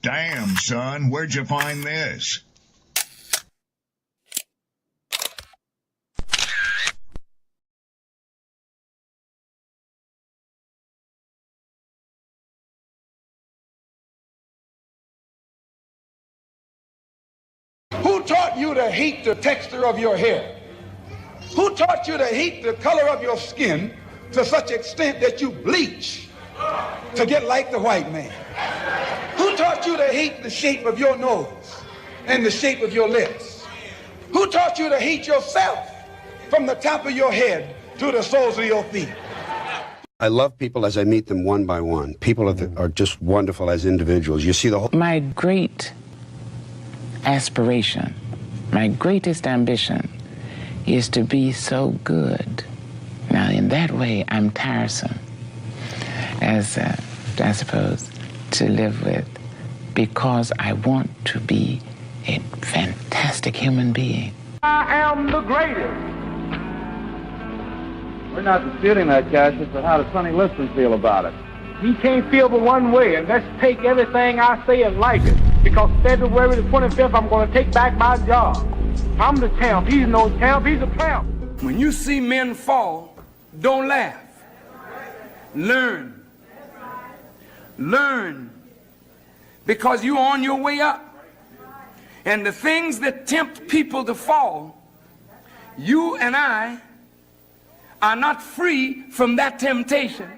Damn, son, where'd you find this? Who taught you to hate the texture of your hair? Who taught you to hate the color of your skin to such extent that you bleach to get like the white man? Who taught you to hate the shape of your nose and the shape of your lips? Who taught you to hate yourself from the top of your head to the soles of your feet? I love people as I meet them one by one. People are just wonderful as individuals. You see the whole... My great aspiration, my greatest ambition is to be so good. Now, in that way, I'm tiresome, as I suppose, to live with, because I want to be a fantastic human being. I am the greatest. We're not disputing that, Cassius, but how does Sonny Liston feel about it? He can't feel but one way, and let's take everything I say and like it. Because February the 25th, I'm going to take back my job. I'm the champ. He's no champ. He's a tramp. When you see men fall, don't laugh. Learn. Learn. Because you're on your way up. And the things that tempt people to fall, you and I are not free from that temptation.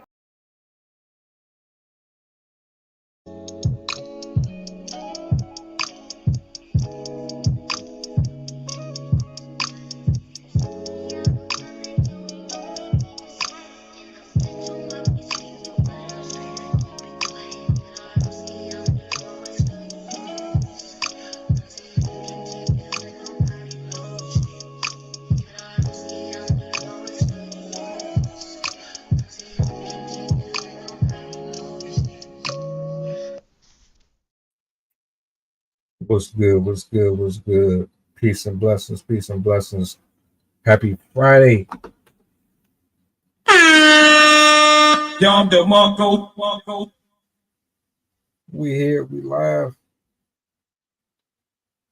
What's good? What's good? What's good? Peace and blessings. Peace and blessings. Happy Friday. We here. We live.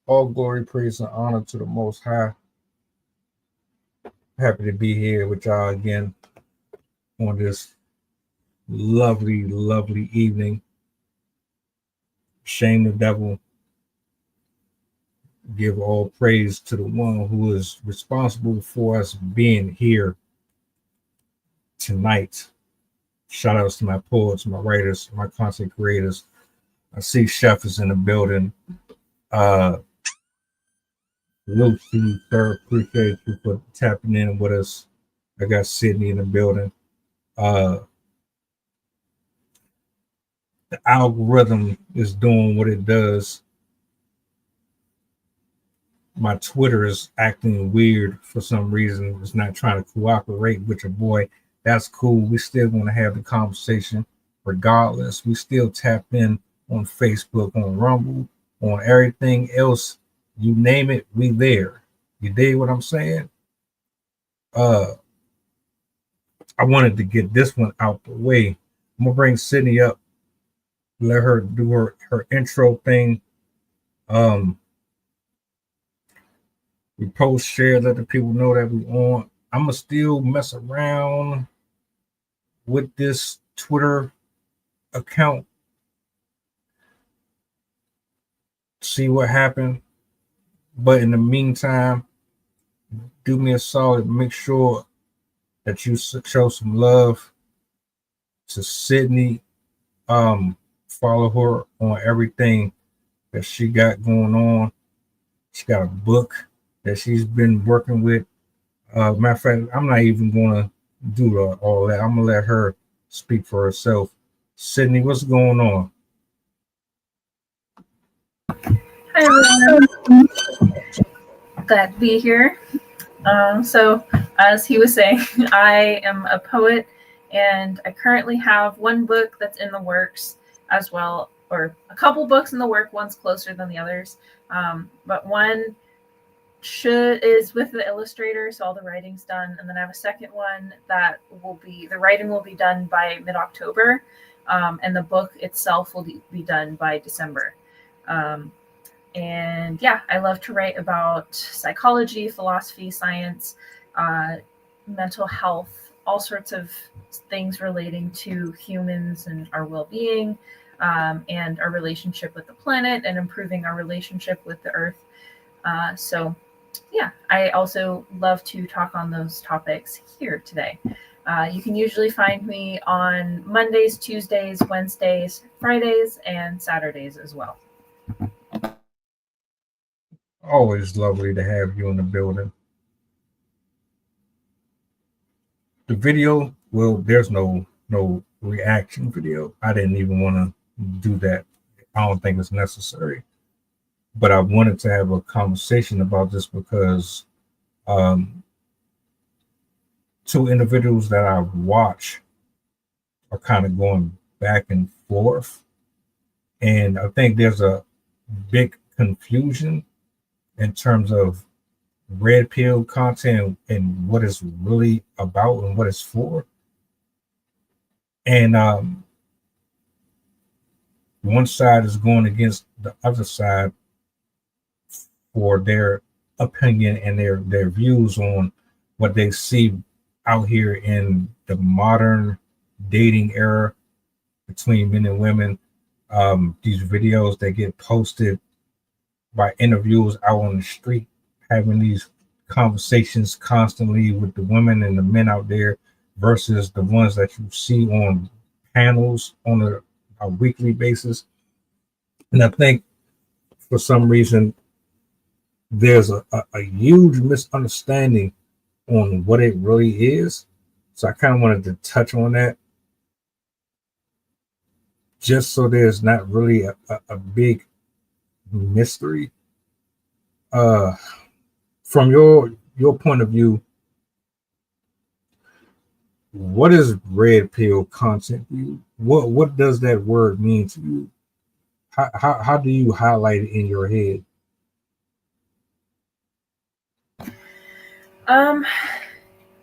All glory, praise, and honor to the Most High. Happy to be here with y'all again on this lovely, lovely evening. Shame the devil. Give all praise to the one who is responsible for us being here tonight. Shout outs to my poets, my writers, my content creators. I see Chef is in the building. Lucy, sir, appreciate you for tapping in with us. I got Sydney in the building. The algorithm is doing what it does. My Twitter is acting weird for some reason. It's not trying to cooperate with your boy. That's cool. We still want to have the conversation regardless. We still tap in on Facebook, on Rumble, on everything else. You name it, we there. You dig what I'm saying? I wanted to get this one out the way. I'm going to bring Sydney up. Let her do her intro thing. We post, share, let the people know that we on. I'm going to still mess around with this Twitter account. See what happened. But in the meantime, do me a solid. Make sure that you show some love to Sydney. Follow her on everything that she got going on. She got a book that she's been working with. Matter of fact, I'm not even going to do all that. I'm going to let her speak for herself. Sydney, what's going on? Hi, everyone. Glad to be here. So, as he was saying, I am a poet, and I currently have one book that's in the works as well, or a couple books in the work. One's closer than the others, but one is with the illustrator, so all the writing's done, and then I have a second one that the writing will be done by mid-October, and the book itself will be done by December. And yeah, I love to write about psychology, philosophy, science, mental health, all sorts of things relating to humans and our well-being, and our relationship with the planet and improving our relationship with the earth. So yeah, I also love to talk on those topics here today. You can usually find me on Mondays, Tuesdays, Wednesdays, Fridays, and Saturdays as well. Always lovely to have you in the building. The video, well, there's no reaction video. I didn't even want to do that. I don't think it's necessary. But I wanted to have a conversation about this because two individuals that I watch are kind of going back and forth. And I think there's a big confusion in terms of red pill content and what it's really about and what it's for. And one side is going against the other side for their opinion and their views on what they see out here in the modern dating era between men and women. These videos that get posted by interviewers out on the street, having these conversations constantly with the women and the men out there versus the ones that you see on panels on a weekly basis. And I think for some reason, there's a huge misunderstanding on what it really is. So I kind of wanted to touch on that just so there's not really a big mystery. From your point of view, what is red pill content to you? What does that word mean to you? How do you highlight it in your head?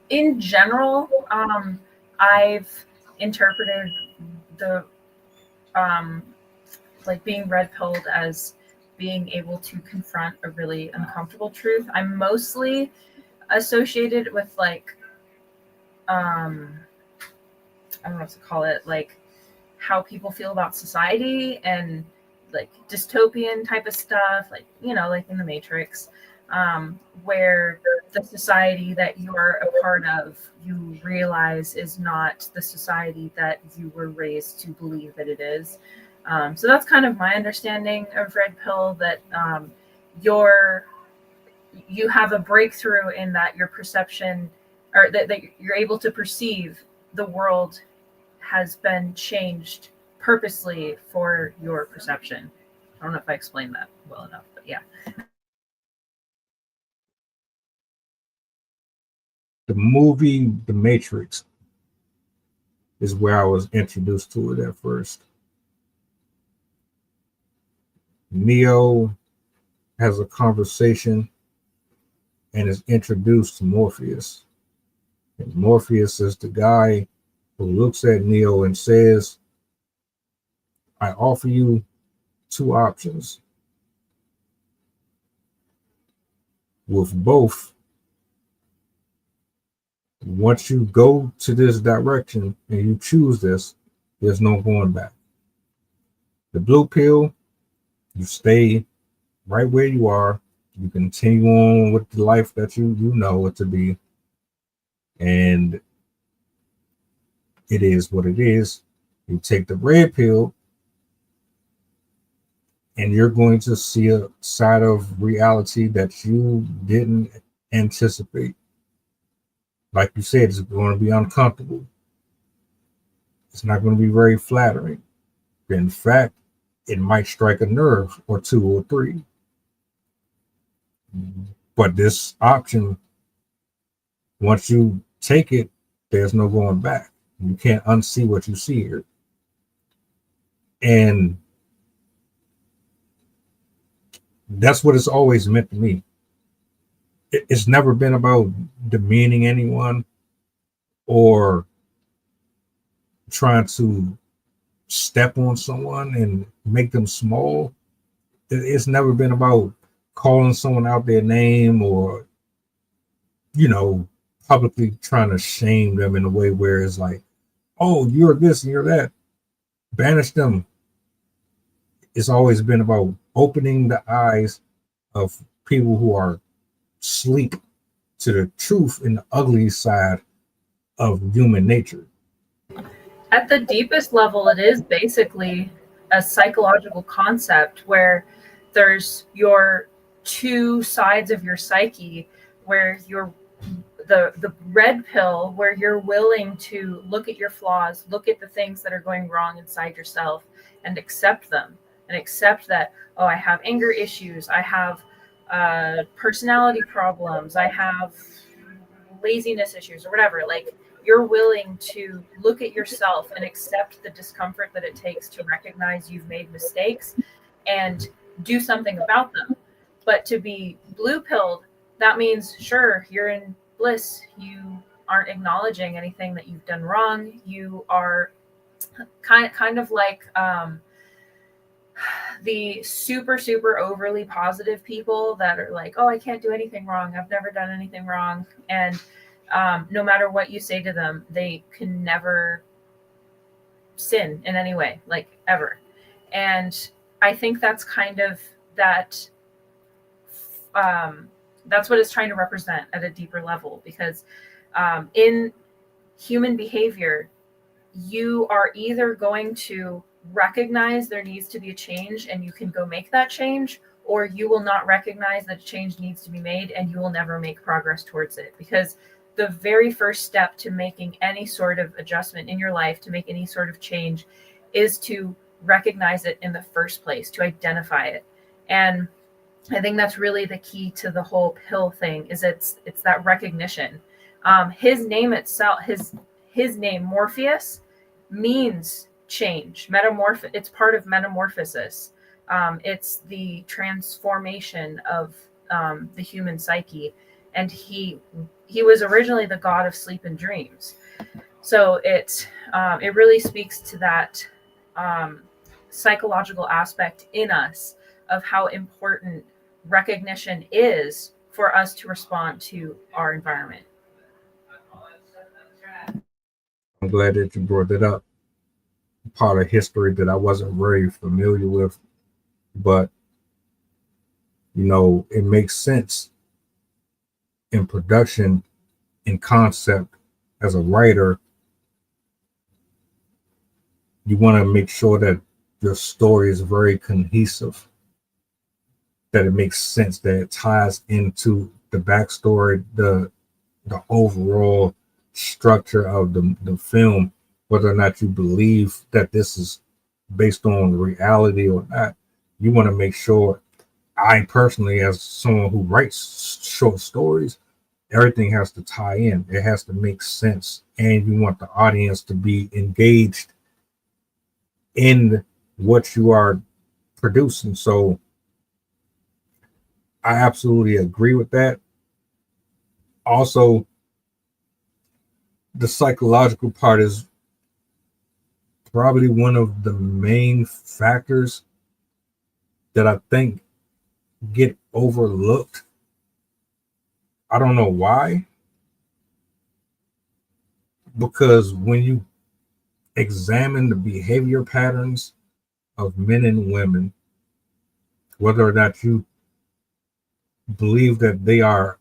In general, I've interpreted the like being red pilled as being able to confront a really uncomfortable truth. I'm mostly associated with like I don't know what to call it, like how people feel about society and like dystopian type of stuff, like, you know, like in the Matrix, where the society that you are a part of, you realize is not the society that you were raised to believe that it is. So that's kind of my understanding of red pill, that you have a breakthrough in that your perception, or that you're able to perceive the world has been changed purposely for your perception. I don't know if I explained that well enough, but yeah. The movie The Matrix is where I was introduced to it at first. Neo has a conversation and is introduced to Morpheus. And Morpheus is the guy who looks at Neo and says, I offer you two options. With both, once you go to this direction and you choose this, there's no going back. The blue pill, you stay right where you are. You continue on with the life that you know it to be. And it is what it is. You take the red pill, and you're going to see a side of reality that you didn't anticipate. Like you said, it's going to be uncomfortable. It's not going to be very flattering. In fact, it might strike a nerve or two or three. But this option, once you take it, there's no going back. You can't unsee what you see here. And that's what it's always meant to me. It's never been about demeaning anyone or trying to step on someone and make them small. It's never been about calling someone out their name or, publicly trying to shame them in a way where it's like, oh, you're this and you're that. Banish them. It's always been about opening the eyes of people who are asleep to the truth and the ugly side of human nature. At the deepest level, it is basically a psychological concept where there's your two sides of your psyche, where you're the red pill, where you're willing to look at your flaws, look at the things that are going wrong inside yourself and accept them, and accept that, oh, I have anger issues, I have personality problems, I have laziness issues or whatever. Like, you're willing to look at yourself and accept the discomfort that it takes to recognize you've made mistakes and do something about them. But to be blue pilled, that means, sure, you're in bliss. You aren't acknowledging anything that you've done wrong. You are kind of like the super, super overly positive people that are like, oh, I can't do anything wrong. I've never done anything wrong. And no matter what you say to them, they can never sin in any way, like ever. And I think that's kind of that, that's what it's trying to represent at a deeper level, because in human behavior, you are either going to recognize there needs to be a change and you can go make that change, or you will not recognize that change needs to be made and you will never make progress towards it. Because the very first step to making any sort of adjustment in your life, to make any sort of change, is to recognize it in the first place, to identify it. And I think that's really the key to the whole pill thing, is it's that recognition. His name itself, his name Morpheus, means change, it's part of metamorphosis. It's the transformation of the human psyche, and he was originally the god of sleep and dreams. So it really speaks to that psychological aspect in us of how important recognition is for us to respond to our environment. I'm glad that you brought that up. Part of history that I wasn't very familiar with, but it makes sense in production, in concept. As a writer, you want to make sure that your story is very cohesive, that it makes sense, that it ties into the backstory, the overall structure of the film, whether or not you believe that this is based on reality or not. You want to make sure, I personally, as someone who writes short stories, everything has to tie in. It has to make sense. And you want the audience to be engaged in what you are producing. So I absolutely agree with that. Also, the psychological part is probably one of the main factors that I think get overlooked. I don't know why. Because when you examine the behavior patterns of men and women, whether or not you believe that they are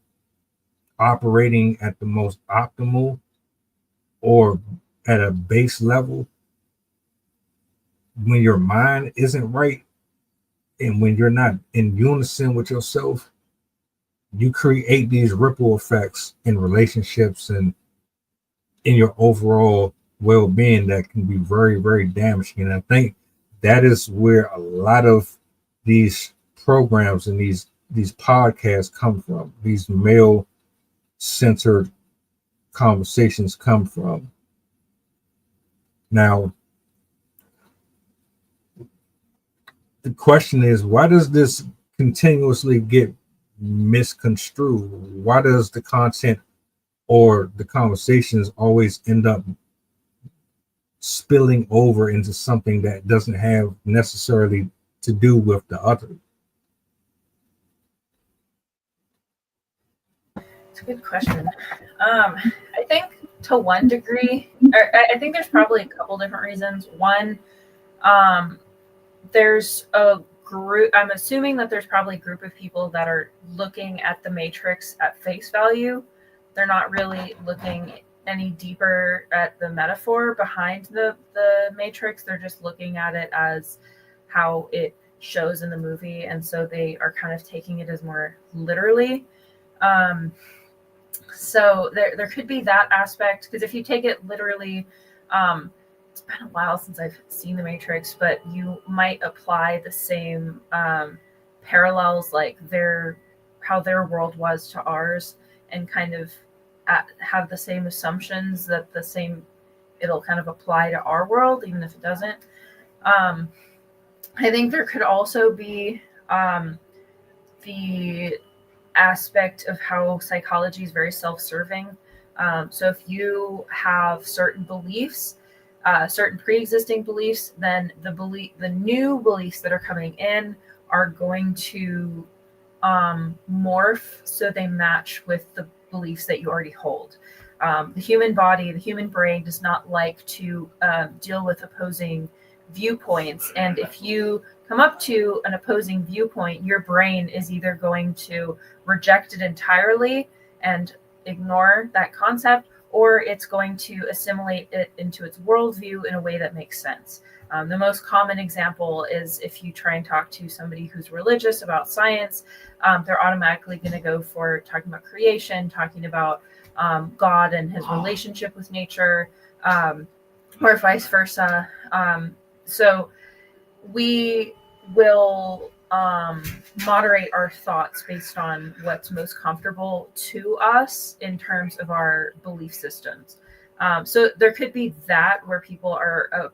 operating at the most optimal or at a base level, when your mind isn't right and when you're not in unison with yourself, you create these ripple effects in relationships and in your overall well-being that can be very, very damaging. And I think that is where a lot of these programs and these podcasts come from. These male-centered conversations come from. Now, the question is, why does this continuously get misconstrued? Why does the content or the conversations always end up spilling over into something that doesn't have necessarily to do with the other? a good question. I think to one degree, or I think there's probably a couple different reasons. One, there's a group, I'm assuming that there's probably a group of people that are looking at the Matrix at face value. They're not really looking any deeper at the metaphor behind the Matrix. They're just looking at it as how it shows in the movie, and so they are kind of taking it as more literally. So there could be that aspect, because if you take it literally, it's been a while since I've seen the Matrix, but you might apply the same parallels, like how their world was to ours, and kind of have the same assumptions that it'll kind of apply to our world, even if it doesn't. I think there could also be the aspect of how psychology is very self-serving. So if you have certain beliefs, certain pre-existing beliefs, then the new beliefs that are coming in are going to morph so they match with the beliefs that you already hold. The human body, the human brain does not like to deal with opposing viewpoints, and if you come up to an opposing viewpoint, your brain is either going to reject it entirely and ignore that concept, or it's going to assimilate it into its worldview in a way that makes sense. The most common example is if you try and talk to somebody who's religious about science, they're automatically going to go for talking about creation, talking about God and his relationship with nature, or vice versa. So we will moderate our thoughts based on what's most comfortable to us in terms of our belief systems. So there could be that where people are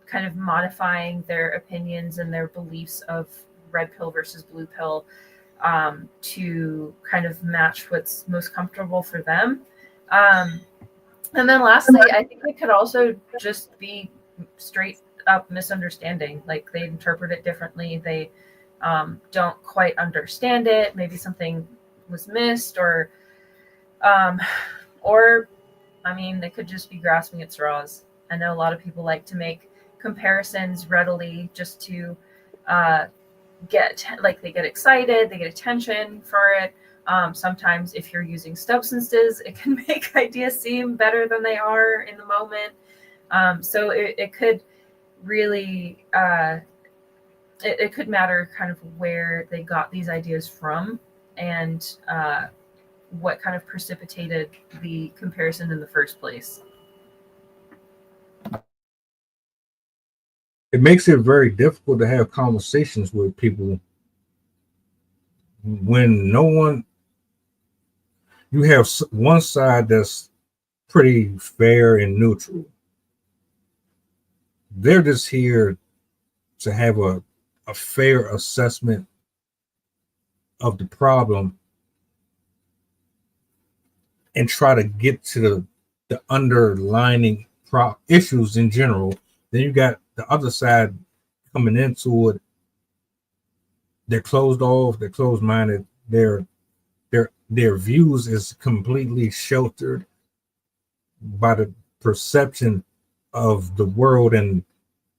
kind of modifying their opinions and their beliefs of red pill versus blue pill to kind of match what's most comfortable for them. And then lastly, I think it could also just be straight up misunderstanding. Like they interpret it differently. They don't quite understand it. Maybe something was missed, or I mean, they could just be grasping at straws. I know a lot of people like to make comparisons readily just to they get excited, they get attention for it. Sometimes if you're using substances, it can make ideas seem better than they are in the moment. So it could really, it could matter kind of where they got these ideas from, and what kind of precipitated the comparison in the first place. It makes it very difficult to have conversations with people when you have one side that's pretty fair and neutral. They're just here to have a fair assessment of the problem and try to get to the underlining issues in general. Then you got the other side coming into it. They're closed off, they're closed-minded, their views is completely sheltered by the perception of the world and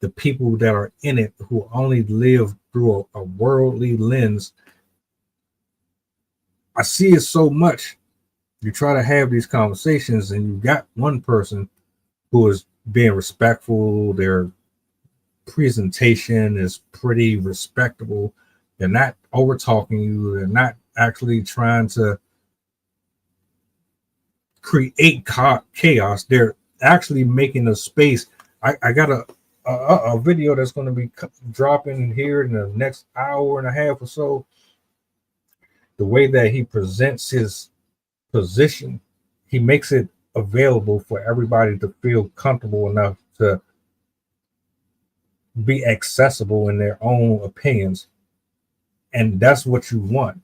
the people that are in it, who only live through a worldly lens. I see it so much. You try to have these conversations and you got one person who is being respectful, their presentation is pretty respectable, they're not over talking you, they're not actually trying to create chaos, they're actually making a space. I got a video that's going to be dropping here in the next hour and a half or so. The way that he presents his position, he makes it available for everybody to feel comfortable enough to be accessible in their own opinions. And that's what you want.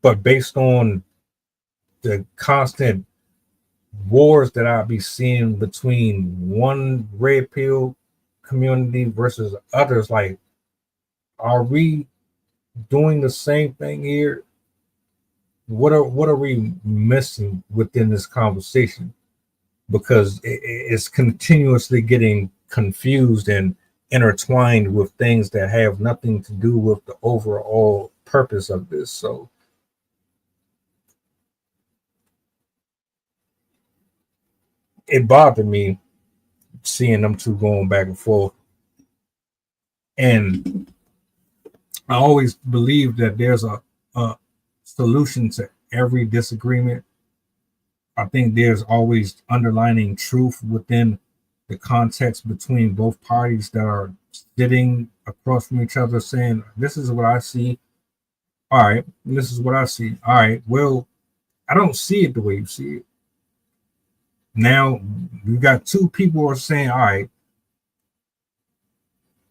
But based on the constant wars that I'll be seeing between one red pill community versus others, like, are we doing the same thing here? what are we missing within this conversation? Because it's continuously getting confused and intertwined with things that have nothing to do with the overall purpose of this. So it bothered me seeing them two going back and forth. And I always believe that there's a solution to every disagreement. I think there's always underlining truth within the context between both parties that are sitting across from each other saying, this is what I see. All right, this is what I see. All right, well, I don't see it the way you see it. Now you got two people who are saying, all right,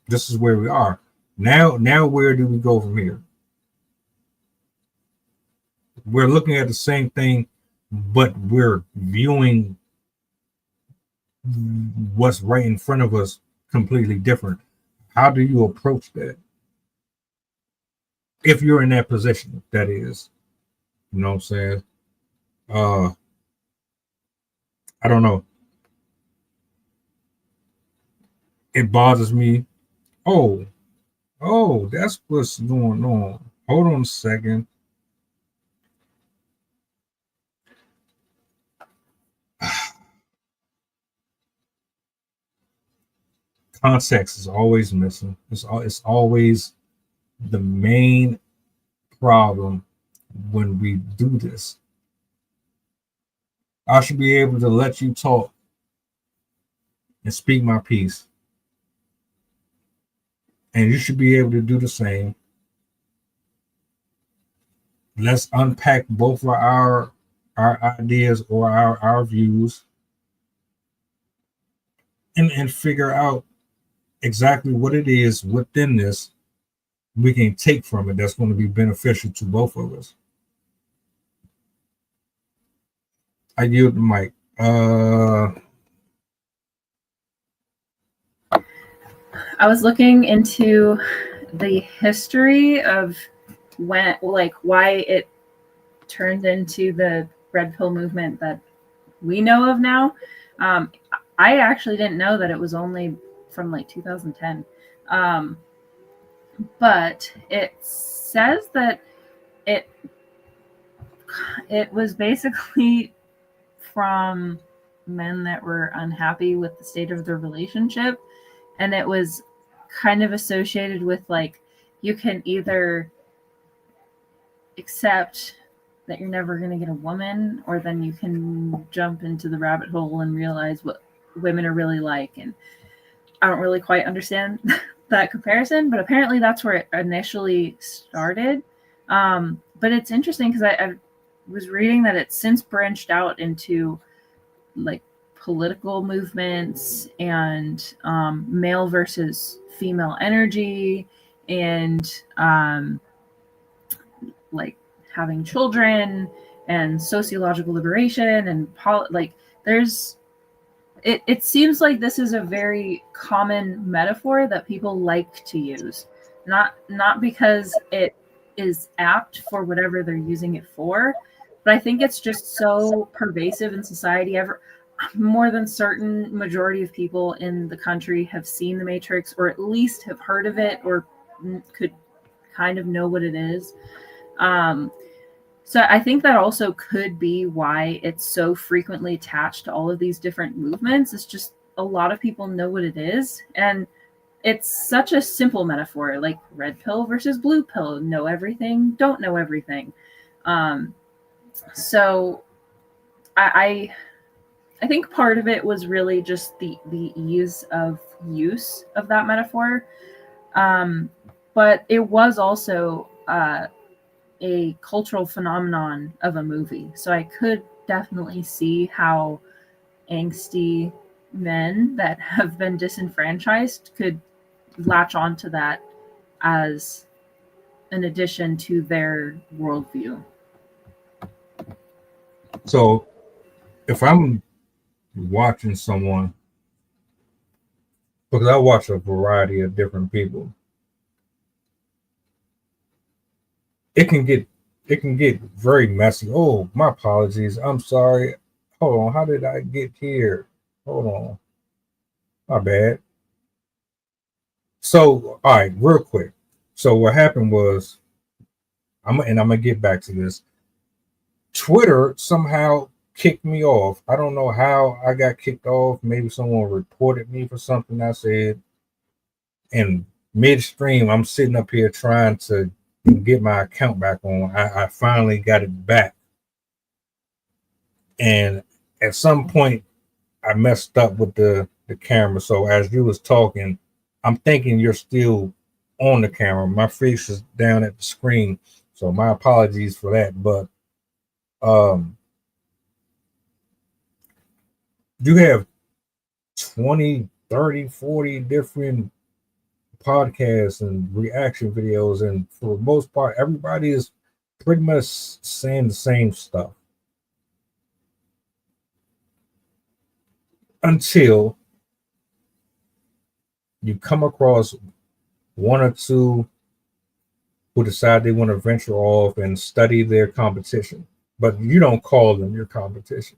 this is where we are. Now where do we go from here? We're looking at the same thing, but we're viewing what's right in front of us completely different. How do you approach that? If you're in that position, that is. You know what I'm saying? I don't know. It bothers me. Oh, that's what's going on. Hold on a second. Context is always missing. It's always the main problem when we do this. I should be able to let you talk and speak my piece. And you should be able to do the same. Let's unpack both of our ideas or our views and figure out exactly what it is within this we can take from it that's going to be beneficial to both of us. I yield the mic. I was looking into the history of when, like, why it turned into the red pill movement that we know of now. I actually didn't know that it was only from like 2010. But it says that it was basically from men that were unhappy with the state of their relationship, and it was kind of associated with, like, you can either accept that you're never going to get a woman, or then you can jump into the rabbit hole and realize what women are really like. And I don't really quite understand that comparison, but apparently that's where it initially started. But it's interesting because I was reading that it's since branched out into, like, political movements and male versus female energy, and like having children and sociological liberation and like there's it seems like this is a very common metaphor that people like to use, not because it is apt for whatever they're using it for, but I think it's just so pervasive in society. More than certain majority of people in the country have seen The Matrix, or at least have heard of it, or could kind of know what it is. So I think that also could be why it's so frequently attached to all of these different movements. It's just a lot of people know what it is. And it's such a simple metaphor, like red pill versus blue pill. Know everything, don't know everything. So I think part of it was really just the ease of use of that metaphor. But it was also a cultural phenomenon of a movie. So I could definitely see how angsty men that have been disenfranchised could latch onto that as an addition to their worldview. So if I'm watching someone, because I watch a variety of different people, it can get it can get very messy. Oh, my apologies. I'm sorry. Hold on. How did I get here? Hold on. My bad. So, all right, real quick. So what happened was, I'm gonna get back to this. Twitter somehow kicked me off. I don't know how I got kicked off. Maybe someone reported me for something I said. And midstream, I'm sitting up here trying to get my account back on. I finally got it back. And at some point, I messed up with the camera. So as you was talking, I'm thinking you're still on the camera. My face is down at the screen. So my apologies for that. But you have 20, 30, 40 different podcasts and reaction videos. And for the most part, everybody is pretty much saying the same stuff. Until you come across one or two who decide they want to venture off and study their competition. But you don't call them your competition.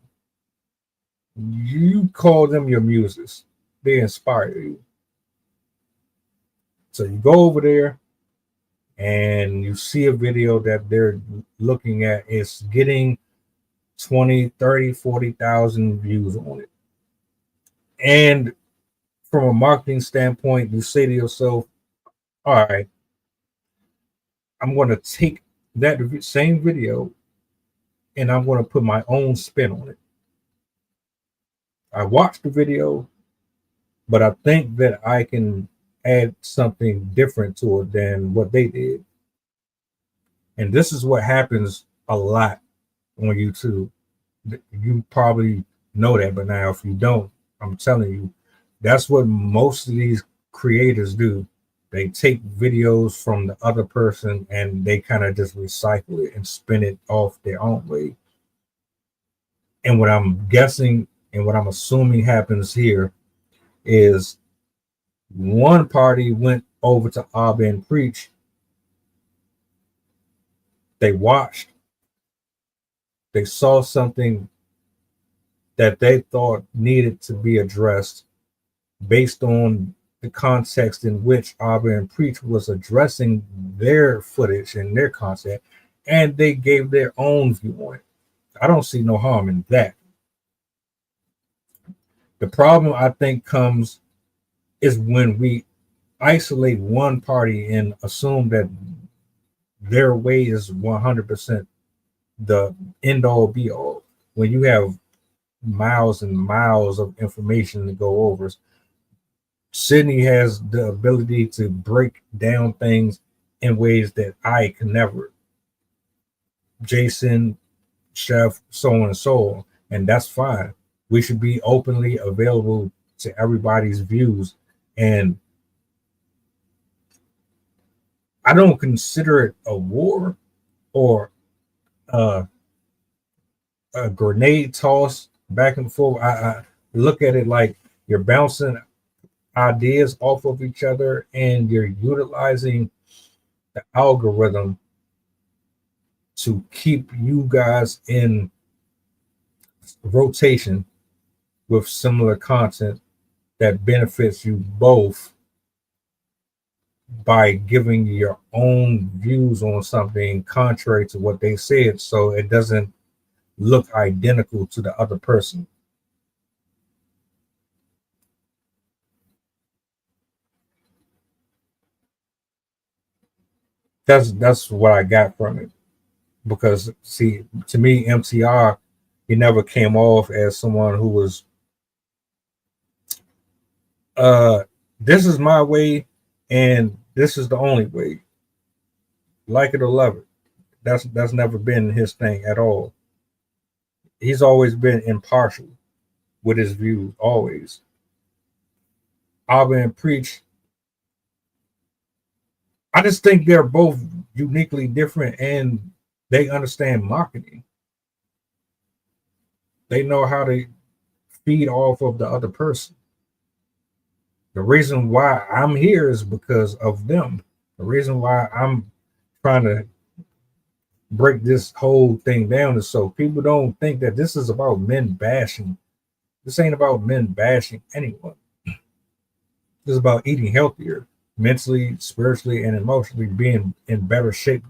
You call them your muses. They inspire you. So you go over there and you see a video that they're looking at. It's getting 20, 30, 40,000 views on it. And from a marketing standpoint, you say to yourself, all right, I'm going to take that same video and I'm going to put my own spin on it. I watched the video, but I think that I can add something different to it than what they did. And this is what happens a lot on YouTube. You probably know that, but now if you don't, I'm telling you, that's what most of these creators do. They take videos from the other person and they kind of just recycle it and spin it off their own way. And what I'm guessing and what I'm assuming happens here is one party went over to Abba and Preach. They watched. They saw something that they thought needed to be addressed based on the context in which Abba and Preach was addressing their footage and their content, and they gave their own view on it. I don't see no harm in that. The problem, I think, comes is when we isolate one party and assume that their way is 100% the end all be all. When you have miles and miles of information to go over, Sydney has the ability to break down things in ways that I can never. Jason, Chef, so on and so on. And that's fine. We should be openly available to everybody's views. And I don't consider it a war or a grenade toss back and forth. I look at it like you're bouncing ideas off of each other and you're utilizing the algorithm to keep you guys in rotation with similar content that benefits you both by giving your own views on something contrary to what they said, so it doesn't look identical to the other person. That's what I got from it. Because see, to me, MTR, he never came off as someone who was this is my way and this is the only way. Like it or love it. That's never been his thing at all. He's always been impartial with his views, always. Abba and Preach, I just think they're both uniquely different and they understand marketing. They know how to feed off of the other person. The reason why I'm here is because of them. The reason why I'm trying to break this whole thing down is so people don't think that this is about men bashing. This ain't about men bashing anyone. This is about eating healthier, mentally, spiritually, and emotionally, being in better shape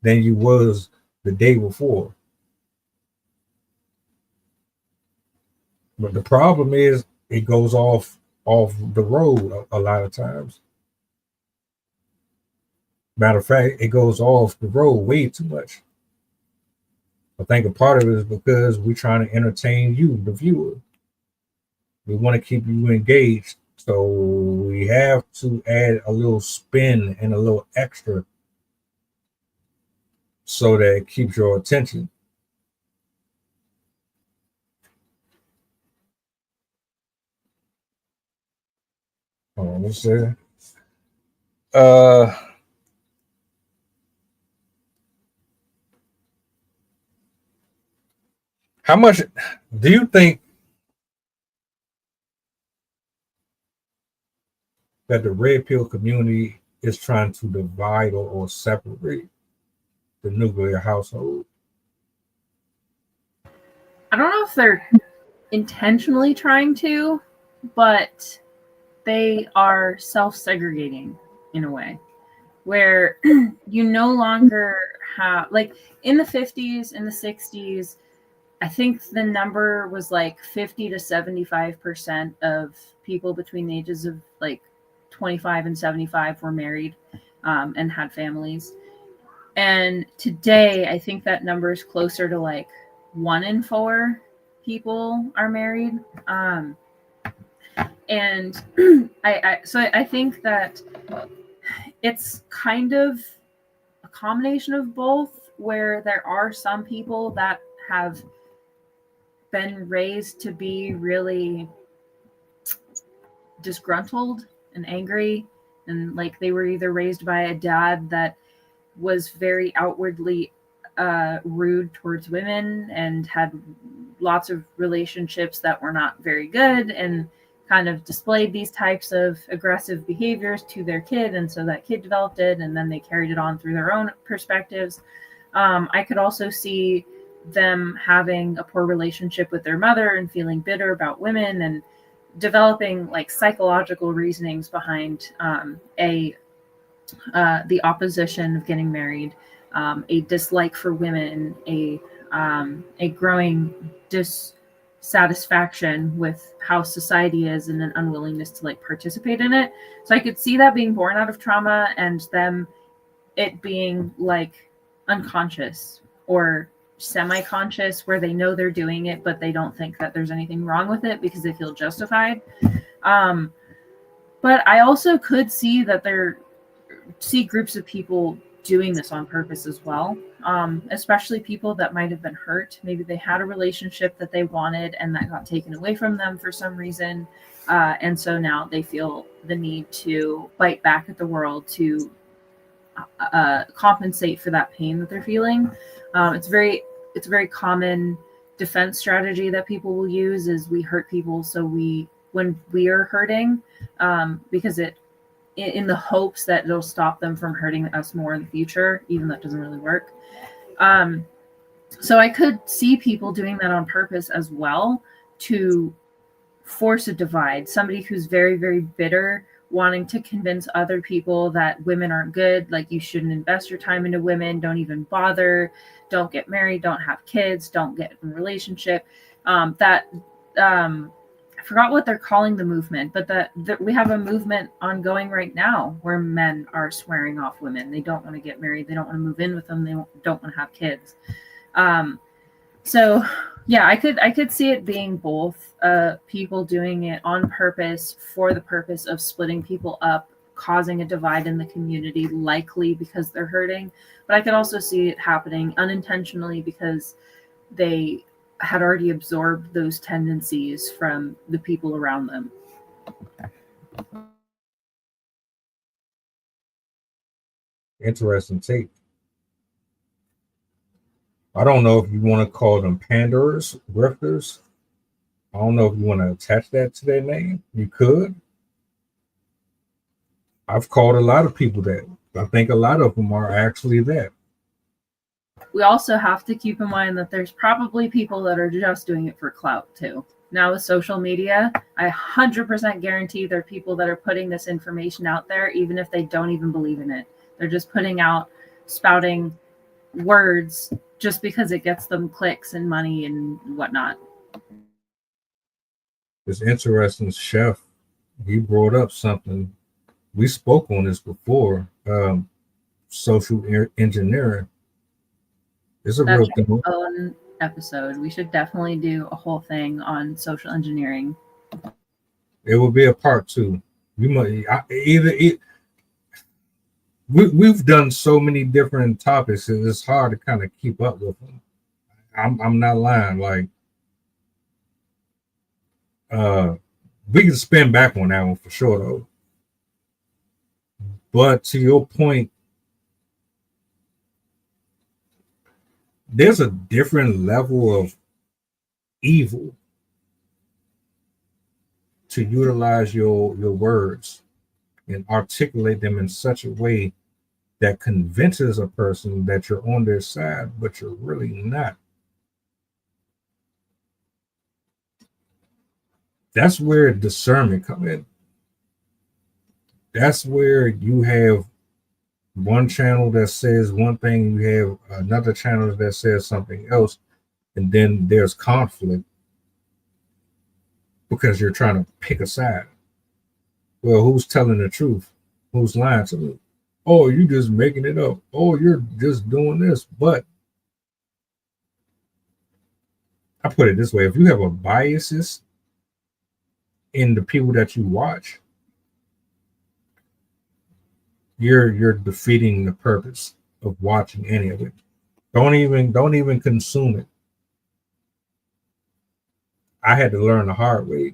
than you was the day before. But the problem is it goes off the road a lot of times. Matter of fact, it goes off the road way too much. I think a part of it is because we're trying to entertain you, the viewer. We want to keep you engaged. So we have to add a little spin and a little extra so that it keeps your attention. Let's see. How much do you think that the red pill community is trying to divide or separate the nuclear household? I don't know if they're intentionally trying to, but they are self-segregating in a way where you no longer have, like in the 50s, in the 60s, I think the number was like 50 to 75% of people between the ages of like 25 and 75 were married and had families. And today, I think that number is closer to like 1 in 4 people are married. And I think that it's kind of a combination of both, where there are some people that have been raised to be really disgruntled and angry, and like they were either raised by a dad that was very outwardly rude towards women and had lots of relationships that were not very good and kind of displayed these types of aggressive behaviors to their kid, and so that kid developed it and then they carried it on through their own perspectives. I could also see them having a poor relationship with their mother and feeling bitter about women and developing like psychological reasonings behind the opposition of getting married, a dislike for women, a growing dissatisfaction with how society is, and an unwillingness to like participate in it. So I could see that being born out of trauma, and them it being like unconscious or semi-conscious, where they know they're doing it but they don't think that there's anything wrong with it because they feel justified. But I also could see that see groups of people doing this on purpose as well, especially people that might have been hurt. Maybe they had a relationship that they wanted and that got taken away from them for some reason, and so now they feel the need to bite back at the world to compensate for that pain that they're feeling. It's a very common defense strategy that people will use, is we hurt people so when we are hurting, because in the hopes that it'll stop them from hurting us more in the future, even though that doesn't really work. So I could see people doing that on purpose as well, to force a divide. Somebody who's very, very bitter, wanting to convince other people that women aren't good, like you shouldn't invest your time into women, don't even bother, don't get married, don't have kids, don't get in a relationship. I forgot what they're calling the movement, but that we have a movement ongoing right now where men are swearing off women. They don't want to get married. They don't want to move in with them. They don't want to have kids. So yeah, I could see it being both, people doing it on purpose for the purpose of splitting people up, causing a divide in the community, likely because they're hurting. But I could also see it happening unintentionally because they had already absorbed those tendencies from the people around them. Interesting take. I don't know if you want to call them panders, grifters. I don't know if you want to attach that to their name. You could. I've called a lot of people that. I think a lot of them are actually that. we also have to keep in mind that there's probably people that are just doing it for clout too. Now with social media, I 100% guarantee there are people that are putting this information out there, even if they don't even believe in it. They're just putting out, spouting words just because it gets them clicks and money and whatnot. It's interesting, Chef. You brought up something. We spoke on this before. Social engineering is a real thing. Own episode. We should definitely do a whole thing on social engineering. It will be a part 2. You might we've done so many different topics, it's hard to kind of keep up with them. I'm not lying. Like, we can spin back on that one for sure, though. But to your point, there's a different level of evil to utilize your words and articulate them in such a way that convinces a person that you're on their side, but you're really not. That's where discernment comes in. That's where you have one channel that says one thing, you have another channel that says something else, and then there's conflict because you're trying to pick a side. Well, who's telling the truth? Who's lying to me? Oh, you just making it up. Oh, you're just doing this. But I put it this way: if you have a biases in the people that you watch, you're defeating the purpose of watching any of it. Don't even consume it. I had to learn the hard way.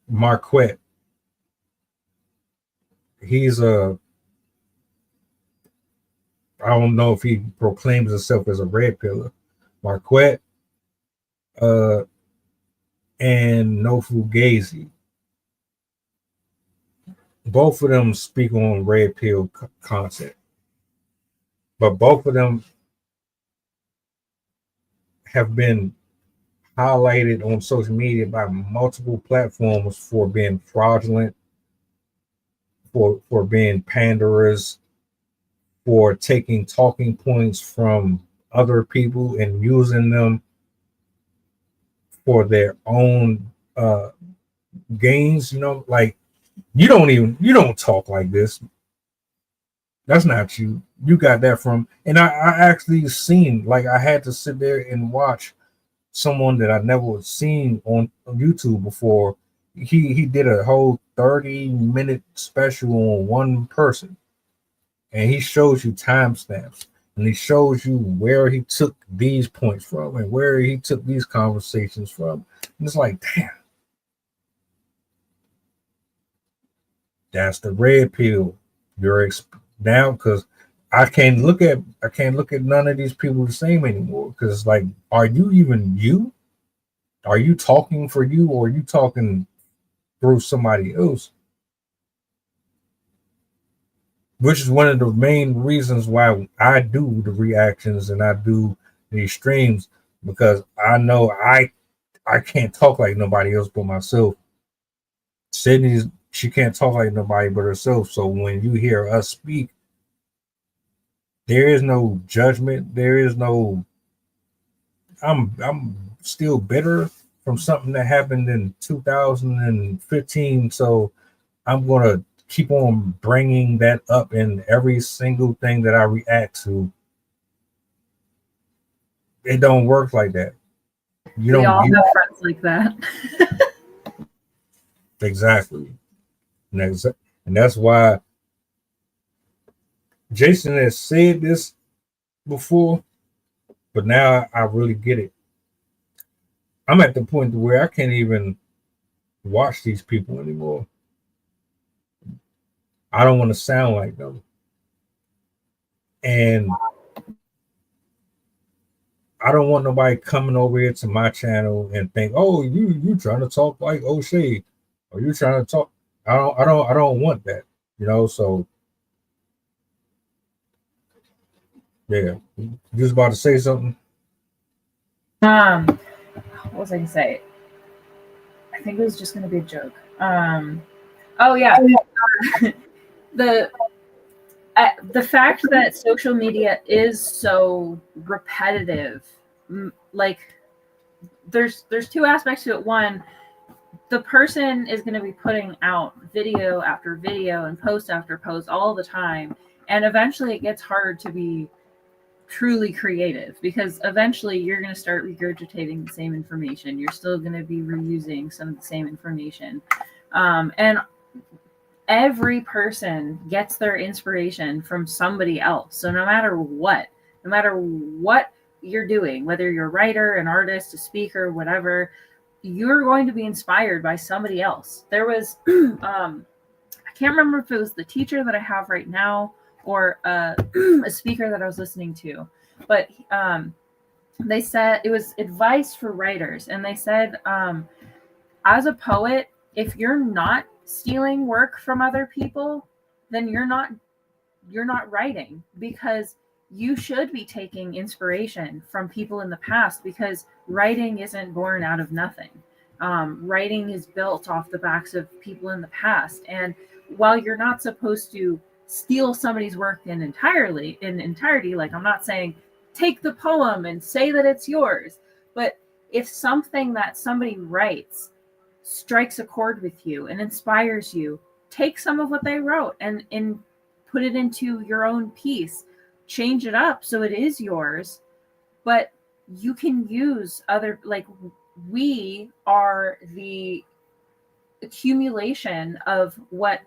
Marquette, he's I don't know if he proclaims himself as a red pillar. Marquette and Nofugazee. Both of them speak on red pill content, but both of them have been highlighted on social media by multiple platforms for being fraudulent, for being panderers, for taking talking points from other people and using them for their own gains. You know, like, you don't talk like this. That's not you. You got that from, and I actually seen, like, I had to sit there and watch someone that I never seen on YouTube before. He did a whole 30-minute special on one person, and he shows you timestamps, and he shows you where he took these points from and where he took these conversations from. And it's like, damn, that's the red pill. You're now, because I can't look at none of these people the same anymore. Because, like, are you even you? Are you talking for you, or are you talking through somebody else? Which is one of the main reasons why I do the reactions and I do these streams, because I know I can't talk like nobody else but myself. Sydney's, she can't talk like nobody but herself. So when you hear us speak, there is no judgment. There is no, I'm still bitter from something that happened in 2015. So I'm going to keep on bringing that up in every single thing that I react to. It don't work like that. We all have friends like that. Exactly. And that's why Jason has said this before, but now I really get it. I'm at the point where I can't even watch these people anymore. I don't want to sound like them. And I don't want nobody coming over here to my channel and think, oh, you trying to talk like O'Shea, or you trying to talk. I don't want that, you know. So Yeah. You was about to say something? What was I gonna say? I think it was just gonna be a joke. Oh yeah. the the fact that social media is so repetitive, like there's two aspects to it. One, the person is going to be putting out video after video and post after post all the time, and eventually it gets hard to be truly creative because eventually you're going to start regurgitating the same information. You're still going to be reusing some of the same information, and every person gets their inspiration from somebody else. So no matter what you're doing, whether you're a writer, an artist, a speaker, whatever, you're going to be inspired by somebody else. There was I can't remember if it was the teacher that I have right now or a speaker that I was listening to, but they said it was advice for writers, and they said as a poet, if you're not stealing work from other people, then you're not writing, because you should be taking inspiration from people in the past, because writing isn't born out of nothing. Writing is built off the backs of people in the past, and while you're not supposed to steal somebody's work in entirety, like I'm not saying take the poem and say that it's yours, but if something that somebody writes strikes a chord with you and inspires you, take some of what they wrote and put it into your own piece, change it up so it is yours, but you can use other, like, we are the accumulation of what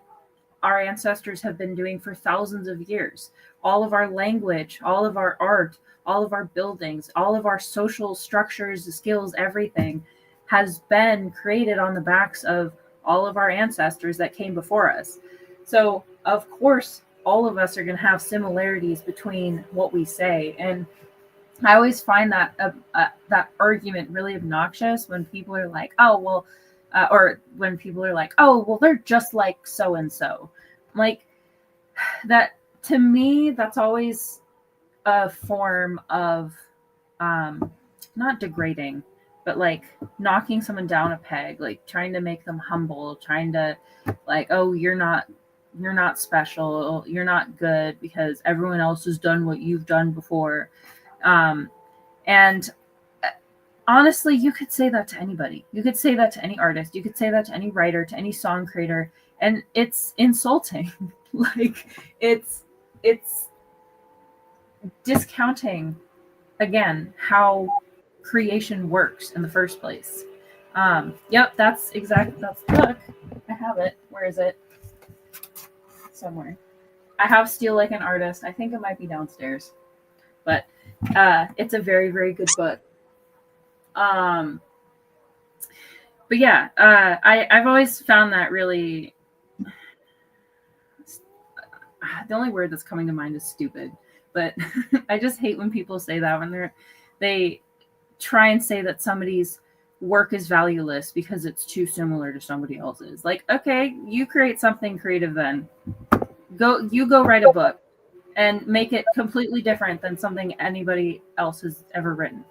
our ancestors have been doing for thousands of years. All of our language, all of our art, all of our buildings, all of our social structures, skills, everything has been created on the backs of all of our ancestors that came before us. So, of course, all of us are going to have similarities between what we say. And I always find that that argument really obnoxious when people are like, oh, well, or when people are like, oh, well, they're just like so-and-so. Like, that, to me, that's always a form of not degrading, but like knocking someone down a peg, like trying to make them humble, trying to like, oh, you're not special, you're not good because everyone else has done what you've done before. And honestly, you could say that to anybody. You could say that to any artist. You could say that to any writer, to any song creator, and it's insulting. Like, it's discounting, again, how creation works in the first place. Yep, that's the book. I have it. Where is it? Somewhere. I have Steal Like an Artist. I think it might be downstairs. But it's a very, very good book. But yeah, I've always found that really, the only word that's coming to mind is stupid. But I just hate when people say that, when they try and say that somebody's work is valueless because it's too similar to somebody else's. Like, okay, you create something creative then. Go write a book and make it completely different than something anybody else has ever written.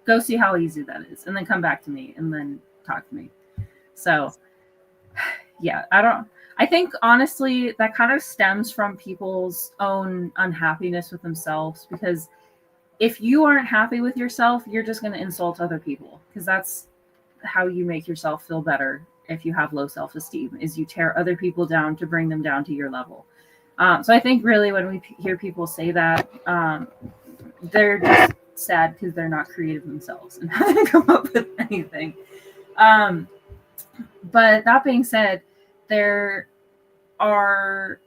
Go see how easy that is, and then come back to me and then talk to me. So yeah, I think honestly that kind of stems from people's own unhappiness with themselves, because if you aren't happy with yourself, you're just going to insult other people, because that's how you make yourself feel better. If you have low self-esteem, is you tear other people down to bring them down to your level. So I think really when we hear people say that, they're just sad because they're not creative themselves and haven't come up with anything. But that being said, there are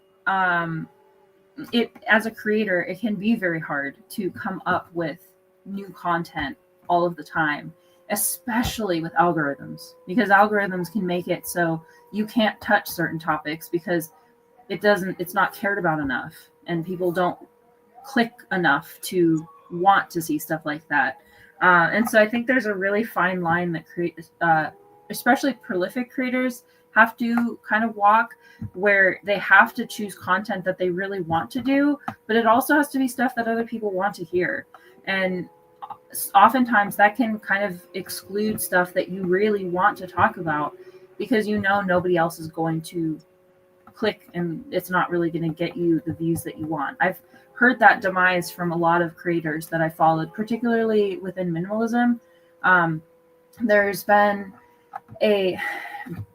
as a creator, it can be very hard to come up with new content all of the time, especially with algorithms, because algorithms can make it so you can't touch certain topics because it's not cared about enough, and people don't click enough to want to see stuff like that. And so I think there's a really fine line that especially prolific creators have to kind of walk, where they have to choose content that they really want to do, but it also has to be stuff that other people want to hear. And oftentimes that can kind of exclude stuff that you really want to talk about, because nobody else is going to click, and it's not really going to get you the views that you want. I've heard that demise from a lot of creators that I followed, particularly within minimalism. There's been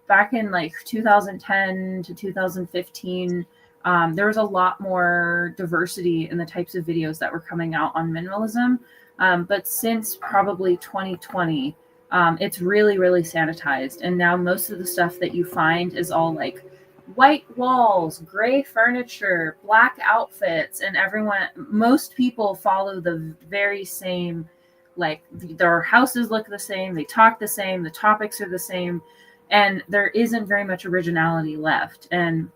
back in like 2010 to 2015, there was a lot more diversity in the types of videos that were coming out on minimalism. But since probably 2020, it's really, really sanitized. And now most of the stuff that you find is all like white walls, gray furniture, black outfits, and most people follow the very same, like their houses look the same, they talk the same, the topics are the same, and there isn't very much originality left. And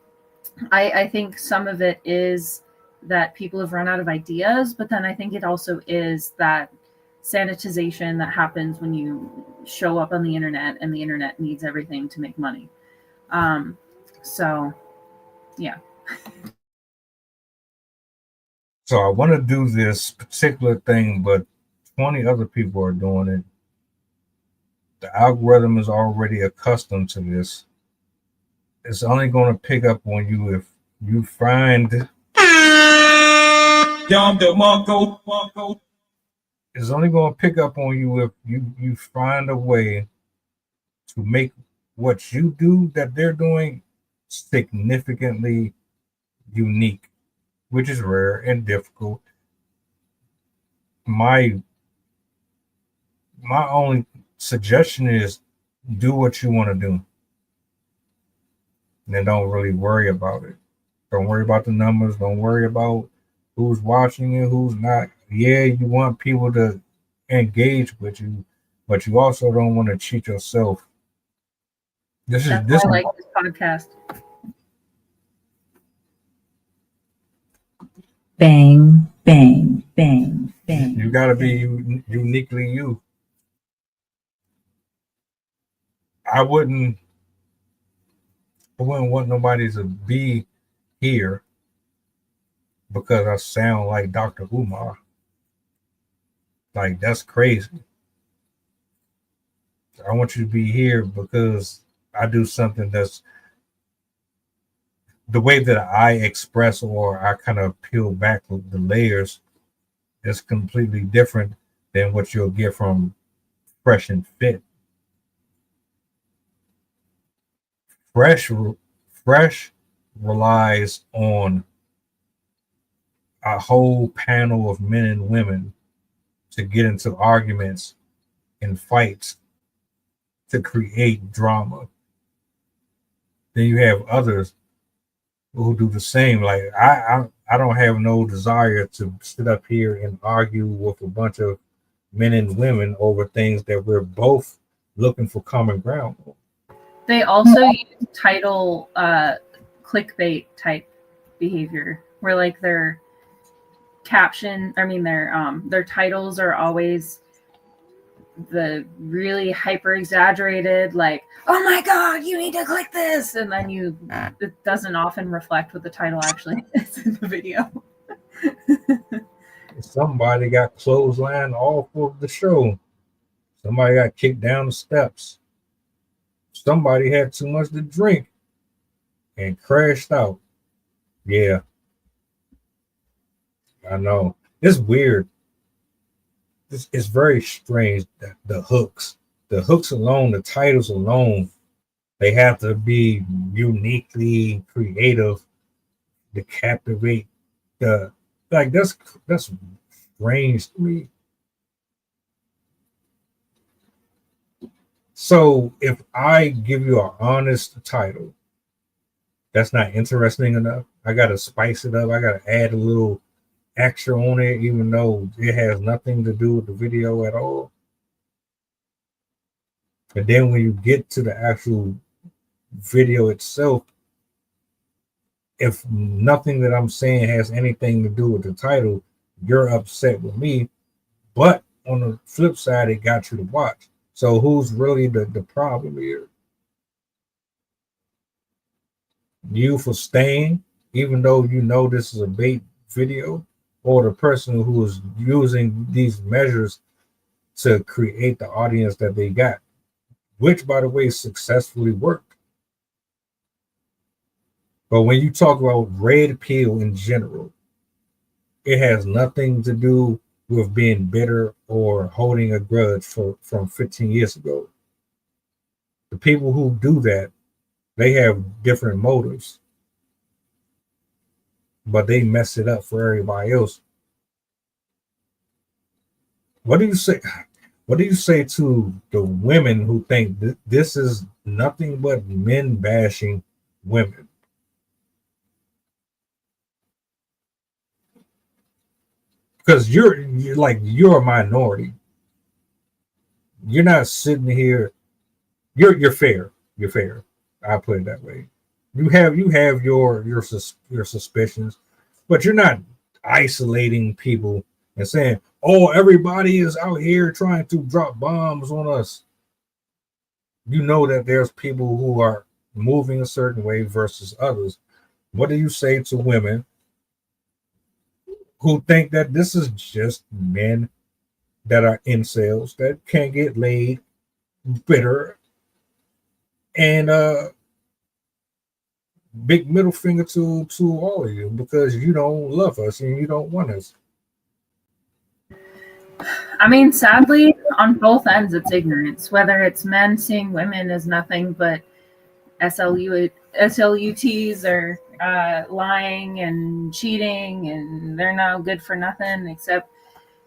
I think some of it is that people have run out of ideas, but then I think it also is that sanitization that happens when you show up on the internet, and the internet needs everything to make money. So, yeah. So I want to do this particular thing, but 20 other people are doing it. The algorithm is already accustomed to this. It's only going to pick up on you if you find... It's only going to pick up on you if you find a way to make what you do that they're doing significantly unique, which is rare and difficult. My only suggestion is do what you want to do, and then don't really worry about it. Don't worry about the numbers. Don't worry about who's watching it, who's not. Yeah, you want people to engage with you, but you also don't want to cheat yourself. This I like this podcast. Bang, bang, bang, bang. You got to be uniquely you. I wouldn't want nobody to be here because I sound like Dr. Umar. Like, that's crazy. I want you to be here because I do something that's the way that I express, or I kind of peel back the layers, is completely different than what you'll get from Fresh and Fit. Fresh relies on a whole panel of men and women to get into arguments and fights to create drama. Then you have others who do the same. Like I don't have no desire to sit up here and argue with a bunch of men and women over things that we're both looking for common ground on. They also use title clickbait type behavior, where like their their titles are always the really hyper exaggerated, like, oh my god, you need to click this, and then it doesn't often reflect what the title actually is in the video. Somebody got clotheslined off of the show. Somebody got kicked down the steps. Somebody had too much to drink and crashed out. Yeah. I know. It's weird. It's very strange that the hooks alone, the titles alone, they have to be uniquely creative to captivate that's strange to me. So if I give you an honest title that's not interesting enough, I gotta spice it up. I gotta add a little extra on it, even though it has nothing to do with the video at all. And then when you get to the actual video itself, if nothing that I'm saying has anything to do with the title, you're upset with me. But on the flip side, it got you to watch. So who's really the problem here? you for staying, even though you know this is a bait video, or the person who is using these measures to create the audience that they got, which, by the way, successfully worked. But when you talk about red pill in general, it has nothing to do with being bitter or holding a grudge from 15 years ago. The people who do that, they have different motives, but they mess it up for everybody else. What do you say? What do you say to the women who think this is nothing but men bashing women? Because you're a minority. You're not sitting here. You're fair. You're fair. I'll put it that way. You have your suspicions, but you're not isolating people and saying, "Oh, everybody is out here trying to drop bombs on us." You know that there's people who are moving a certain way versus others. What do you say to women who think that this is just men that are incels that can't get laid, bitter, and big middle finger to all of you because you don't love us and you don't want us? I mean, sadly, on both ends, it's ignorance. Whether it's men seeing women as nothing but SLUTs or lying and cheating, and they're now good for nothing except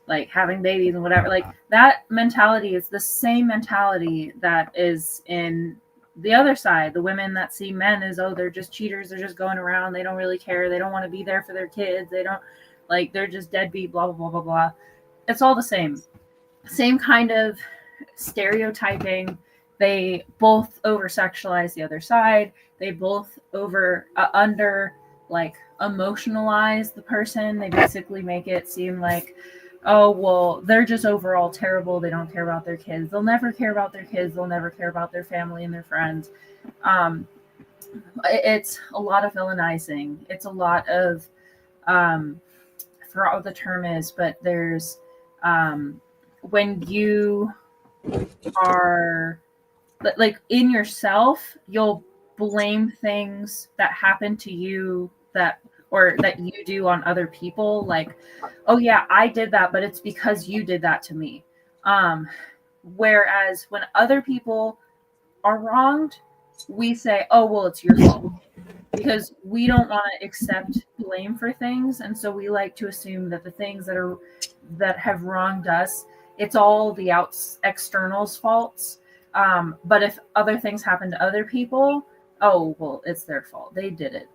like having babies and whatever. Like that mentality is the same mentality that is in the other side. The women that see men as, oh, they're just cheaters. They're just going around. They don't really care. They don't want to be there for their kids. They don't like, they're just deadbeat, blah, blah, blah, blah, blah. It's all the same kind of stereotyping. They both over sexualize the other side. They both under like emotionalize the person. They basically make it seem like, oh, well, they're just overall terrible. They don't care about their kids. They'll never care about their kids. They'll never care about their family and their friends. It's a lot of villainizing. It's a lot of, I forgot what the term is, but there's, when you are like in yourself, you'll blame things that happen to you that you do on other people. Like, oh yeah, I did that, but it's because you did that to me. Whereas when other people are wronged, we say, oh, well, it's your fault. Because we don't want to accept blame for things. And so we like to assume that the things that have wronged us, it's all the externals' faults. But if other things happen to other people, oh, well, it's their fault. They did it.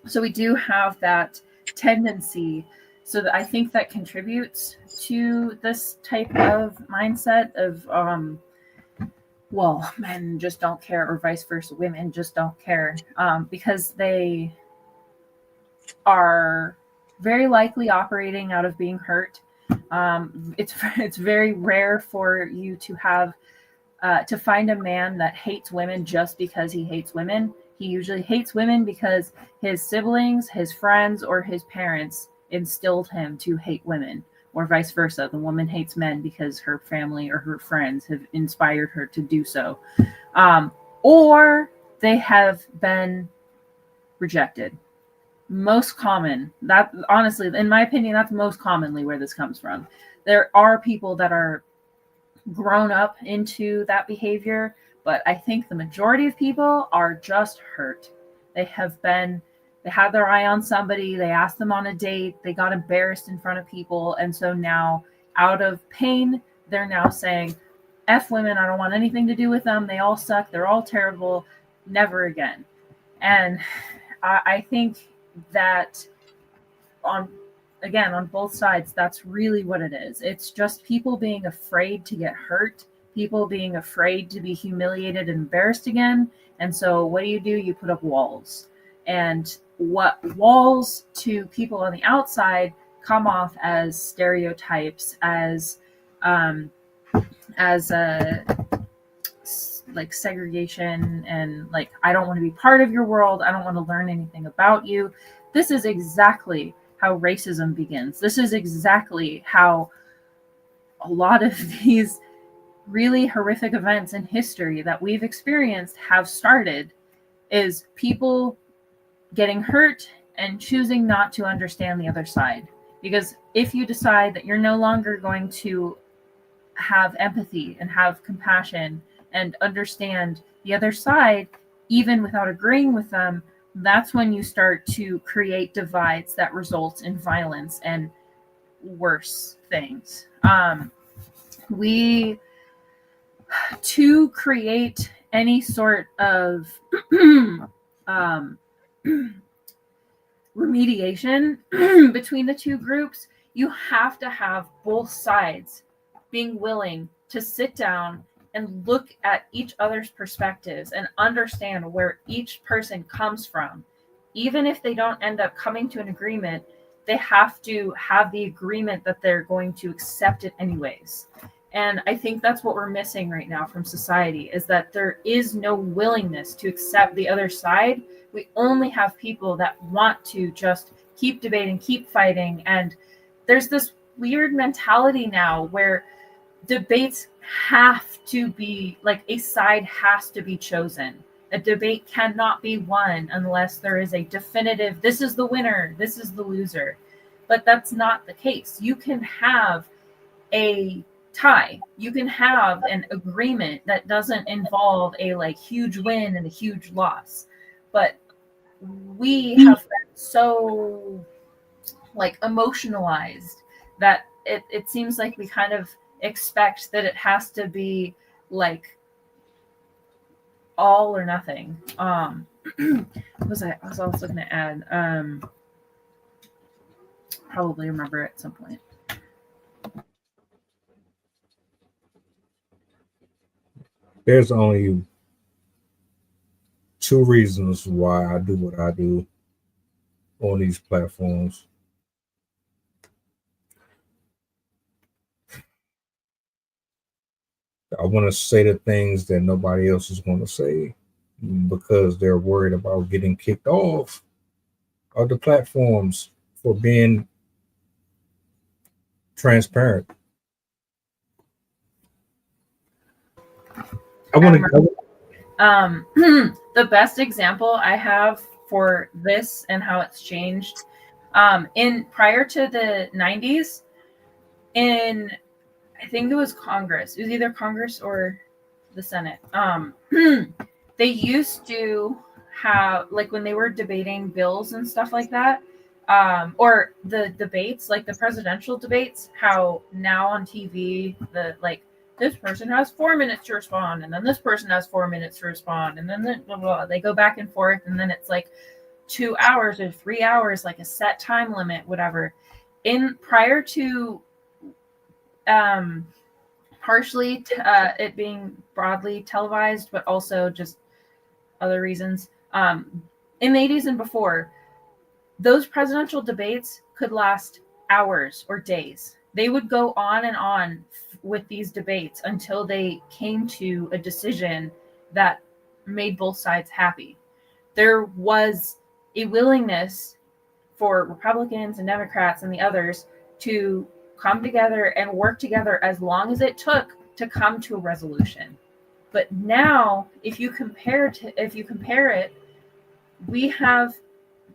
So we do have that tendency. So that I think that contributes to this type of mindset of, well, men just don't care, or vice versa, women just don't care, because they are very likely operating out of being hurt. It's very rare for you to have to find a man that hates women just because he hates women. He usually hates women because his siblings, his friends, or his parents instilled him to hate women. Or vice versa. The woman hates men because her family or her friends have inspired her to do so. Or they have been rejected. Most common. That, honestly, in my opinion, that's most commonly where this comes from. There are people that are grown up into that behavior, but I think the majority of people are just hurt. They had their eye on somebody, they asked them on a date, they got embarrassed in front of people, and so now, out of pain, they're now saying, F women, I don't want anything to do with them, they all suck, they're all terrible, never again. And I think that on both sides, that's really what it is. It's just people being afraid to get hurt, people being afraid to be humiliated and embarrassed again, and so what do? You put up walls. And what walls to people on the outside come off as stereotypes, as like segregation and like, I don't want to be part of your world. I don't want to learn anything about you. This is exactly how racism begins. This is exactly how a lot of these really horrific events in history that we've experienced have started, is people getting hurt and choosing not to understand the other side. Because if you decide that you're no longer going to have empathy and have compassion and understand the other side, even without agreeing with them, that's when you start to create divides that result in violence and worse things. To create any sort of remediation between the two groups, you have to have both sides being willing to sit down and look at each other's perspectives and understand where each person comes from. Even if they don't end up coming to an agreement, they have to have the agreement that they're going to accept it anyways. And I think that's what we're missing right now from society, is that there is no willingness to accept the other side. We only have people that want to just keep debating, keep fighting. And there's this weird mentality now where debates have to be, like, a side has to be chosen. A debate cannot be won unless there is a definitive, this is the winner, this is the loser. But that's not the case. You can have a tie. You can have an agreement that doesn't involve a like huge win and a huge loss. But we have been so like emotionalized that it seems like we kind of expect that it has to be like all or nothing. What was I was also looking to add? Probably remember at some point. There's only two reasons why I do what I do on these platforms. I want to say the things that nobody else is going to say because they're worried about getting kicked off of the platforms for being transparent. I want to. The best example I have for this and how it's changed, in prior to the 90s, in I think it was Congress. It was either Congress or the Senate. They used to have, like, when they were debating bills and stuff like that, or the debates, like the presidential debates, how now on TV, the like, this person has 4 minutes to respond, and then this person has 4 minutes to respond, and then blah, blah, blah. They go back and forth, and then it's like 2 hours or 3 hours, like a set time limit, whatever. In prior to partially it being broadly televised, but also just other reasons, in the 80s and before, those presidential debates could last hours or days. They would go on and on with these debates until they came to a decision that made both sides happy. There was a willingness for Republicans and Democrats and the others to come together and work together as long as it took to come to a resolution. But now, if you compare it, we have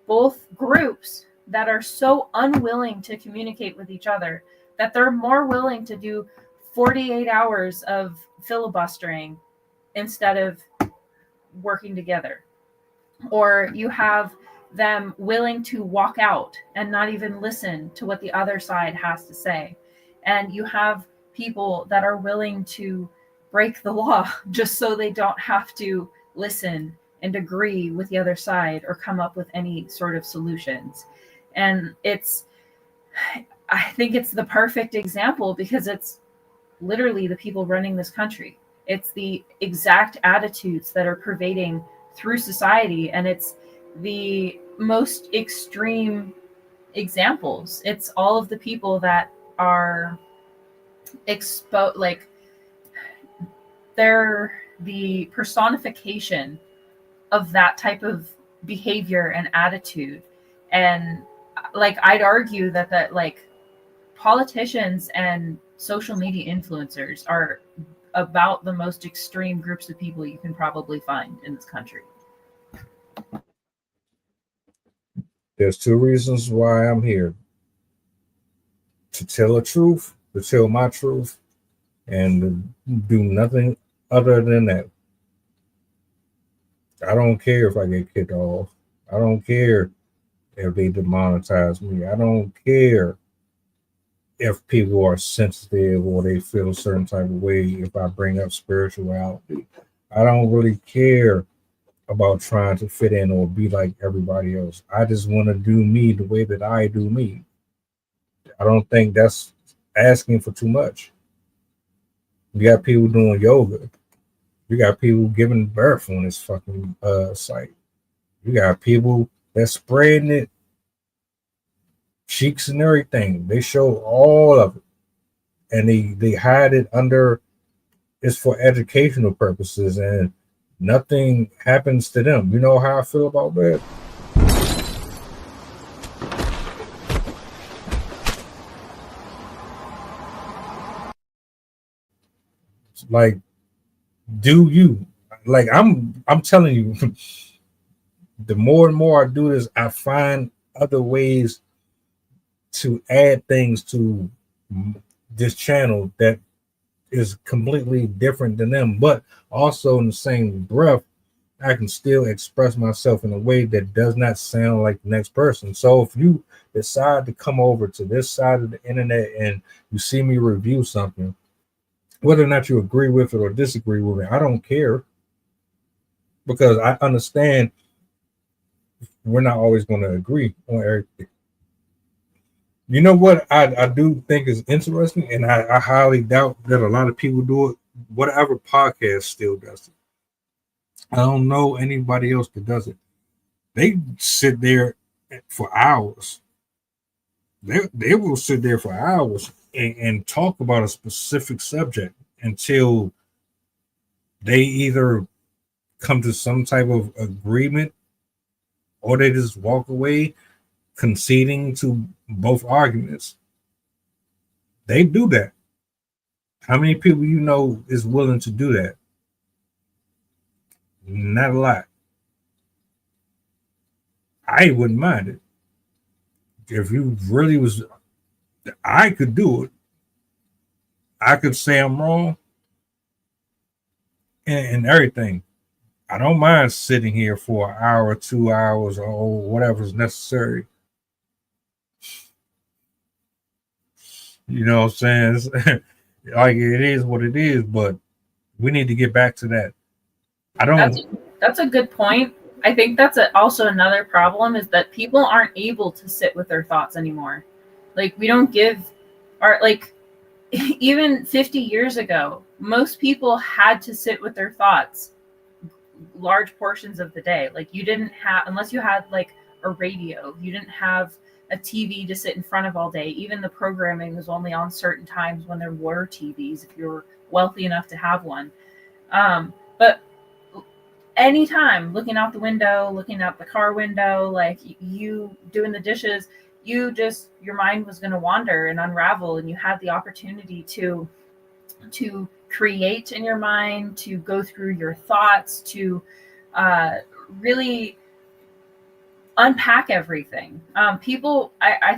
both groups that are so unwilling to communicate with each other that they're more willing to do 48 hours of filibustering instead of working together. Or you have them willing to walk out and not even listen to what the other side has to say. And you have people that are willing to break the law just so they don't have to listen and agree with the other side or come up with any sort of solutions. And I think it's the perfect example because it's literally the people running this country. It's the exact attitudes that are pervading through society, and it's the most extreme examples. It's all of the people that are exposed, like they're the personification of that type of behavior and attitude. And like, I'd argue that like politicians and social media influencers are about the most extreme groups of people you can probably find in this country. There's two reasons why I'm here: to tell the truth, to tell my truth, and to do nothing other than that. I don't care if I get kicked off. I don't care if they demonetize me. I don't care if people are sensitive or they feel a certain type of way if I bring up spirituality. I don't really care about trying to fit in or be like everybody else. I just want to do me the way that I do me. I don't think that's asking for too much. You got people doing yoga. You got people giving birth on this fucking site. You got people that's spreading it, cheeks and everything. They show all of it, and they hide it under. It's for educational purposes, and nothing happens to them. You know how I feel about that? It's like, do you? Like, I'm telling you, the more and more I do this, I find other ways to add things to this channel that is completely different than them, but also in the same breath, I can still express myself in a way that does not sound like the next person. So if you decide to come over to this side of the internet and you see me review something, whether or not you agree with it or disagree with it, I don't care, because I understand we're not always going to agree on everything. You know what I do think is interesting, and I highly doubt that a lot of people do it. Whatever podcast still does it. I don't know anybody else that does it. They sit there for hours. They will sit there for hours and talk about a specific subject until they either come to some type of agreement or they just walk away conceding to both arguments. They do that. How many people you know is willing to do that? Not a lot. I wouldn't mind it. If you really was, I could do it. I could say I'm wrong and everything. I don't mind sitting here for an hour, 2 hours, or whatever's necessary. You know what I'm saying? Like, it is what it is, but we need to get back to that. That's a good point. I think that's also another problem, is that people aren't able to sit with their thoughts anymore. Like, we don't give our, like, even 50 years ago, most people had to sit with their thoughts large portions of the day. Like, you didn't have, unless you had like a radio, you didn't have a TV to sit in front of all day. Even the programming was only on certain times when there were TVs, if you were wealthy enough to have one. But anytime, looking out the window, looking out the car window, like you doing the dishes, your mind was going to wander and unravel, and you had the opportunity to create in your mind, to go through your thoughts, to really unpack everything. I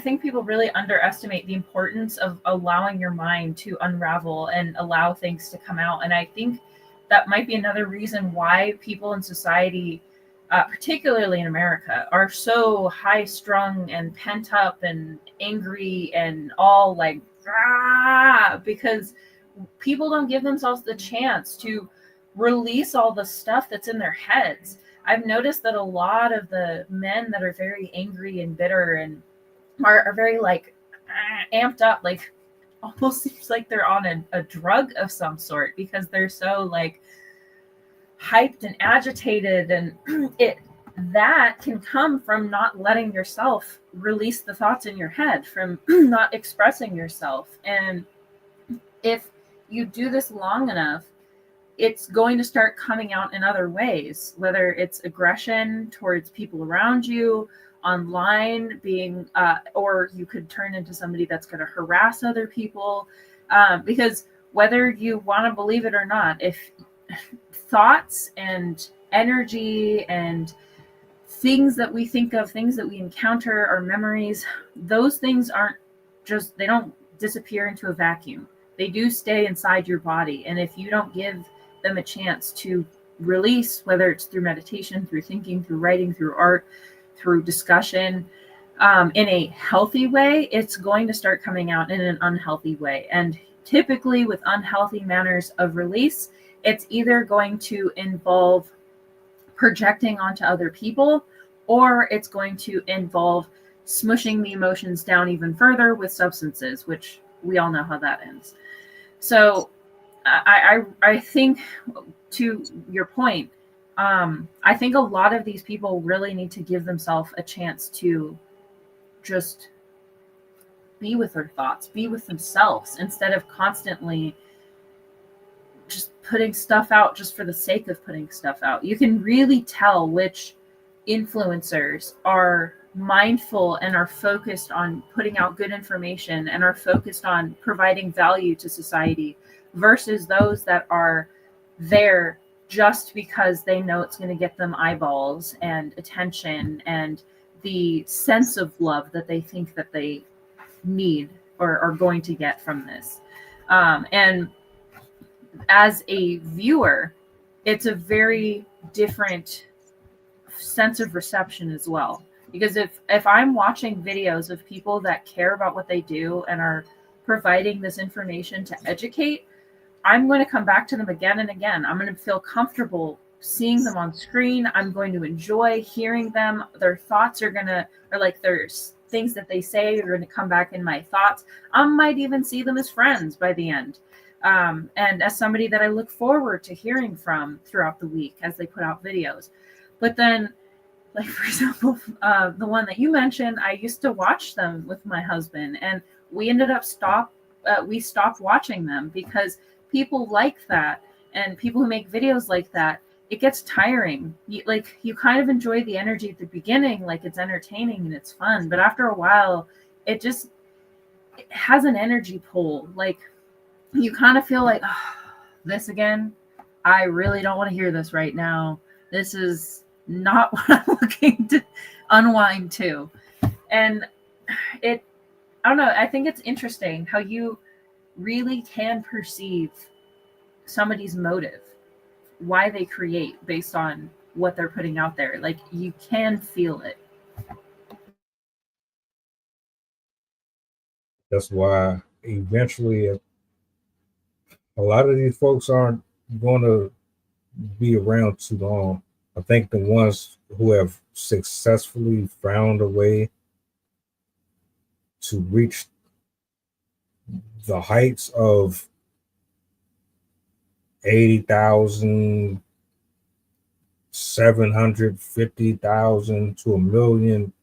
think people really underestimate the importance of allowing your mind to unravel and allow things to come out. And I think that might be another reason why people in society, particularly in America, are so high strung and pent up and angry and all like, because people don't give themselves the chance to release all the stuff that's in their heads. I've noticed that a lot of the men that are very angry and bitter and are very like amped up, like almost seems like they're on a drug of some sort, because they're so like hyped and agitated, and that can come from not letting yourself release the thoughts in your head, from not expressing yourself. And if you do this long enough, it's going to start coming out in other ways, whether it's aggression towards people around you, online, or you could turn into somebody that's going to harass other people. Because whether you want to believe it or not, if thoughts and energy and things that we think of, things that we encounter, our memories, those things they don't disappear into a vacuum. They do stay inside your body. And if you don't give them a chance to release, whether it's through meditation, through thinking, through writing, through art, through discussion, in a healthy way, it's going to start coming out in an unhealthy way. And typically with unhealthy manners of release, it's either going to involve projecting onto other people, or it's going to involve smushing the emotions down even further with substances, which we all know how that ends. So I think, to your point, I think a lot of these people really need to give themselves a chance to just be with their thoughts, be with themselves, instead of constantly just putting stuff out just for the sake of putting stuff out. You can really tell which influencers are mindful and are focused on putting out good information and are focused on providing value to society, versus those that are there just because they know it's going to get them eyeballs and attention and the sense of love that they think that they need or are going to get from this. And as a viewer, it's a very different sense of reception as well. Because if I'm watching videos of people that care about what they do and are providing this information to educate, I'm going to come back to them again and again. I'm going to feel comfortable seeing them on screen. I'm going to enjoy hearing them. Their thoughts are like there's things that they say are going to come back in my thoughts. I might even see them as friends by the end. And as somebody that I look forward to hearing from throughout the week as they put out videos. But then, like, for example, the one that you mentioned, I used to watch them with my husband, and we ended up we stopped watching them because people like that, and people who make videos like that, it gets tiring. You kind of enjoy the energy at the beginning, like it's entertaining and it's fun, but after a while, it has an energy pull. Like, you kind of feel like, oh, this again? I really don't want to hear this right now. This is not what I'm looking to unwind to. And I don't know, I think it's interesting how you really can perceive somebody's motive, why they create based on what they're putting out there. Like, you can feel it. That's why eventually a lot of these folks aren't going to be around too long. I think the ones who have successfully found a way to reach the heights of 80,000, 750,000 to 1 million,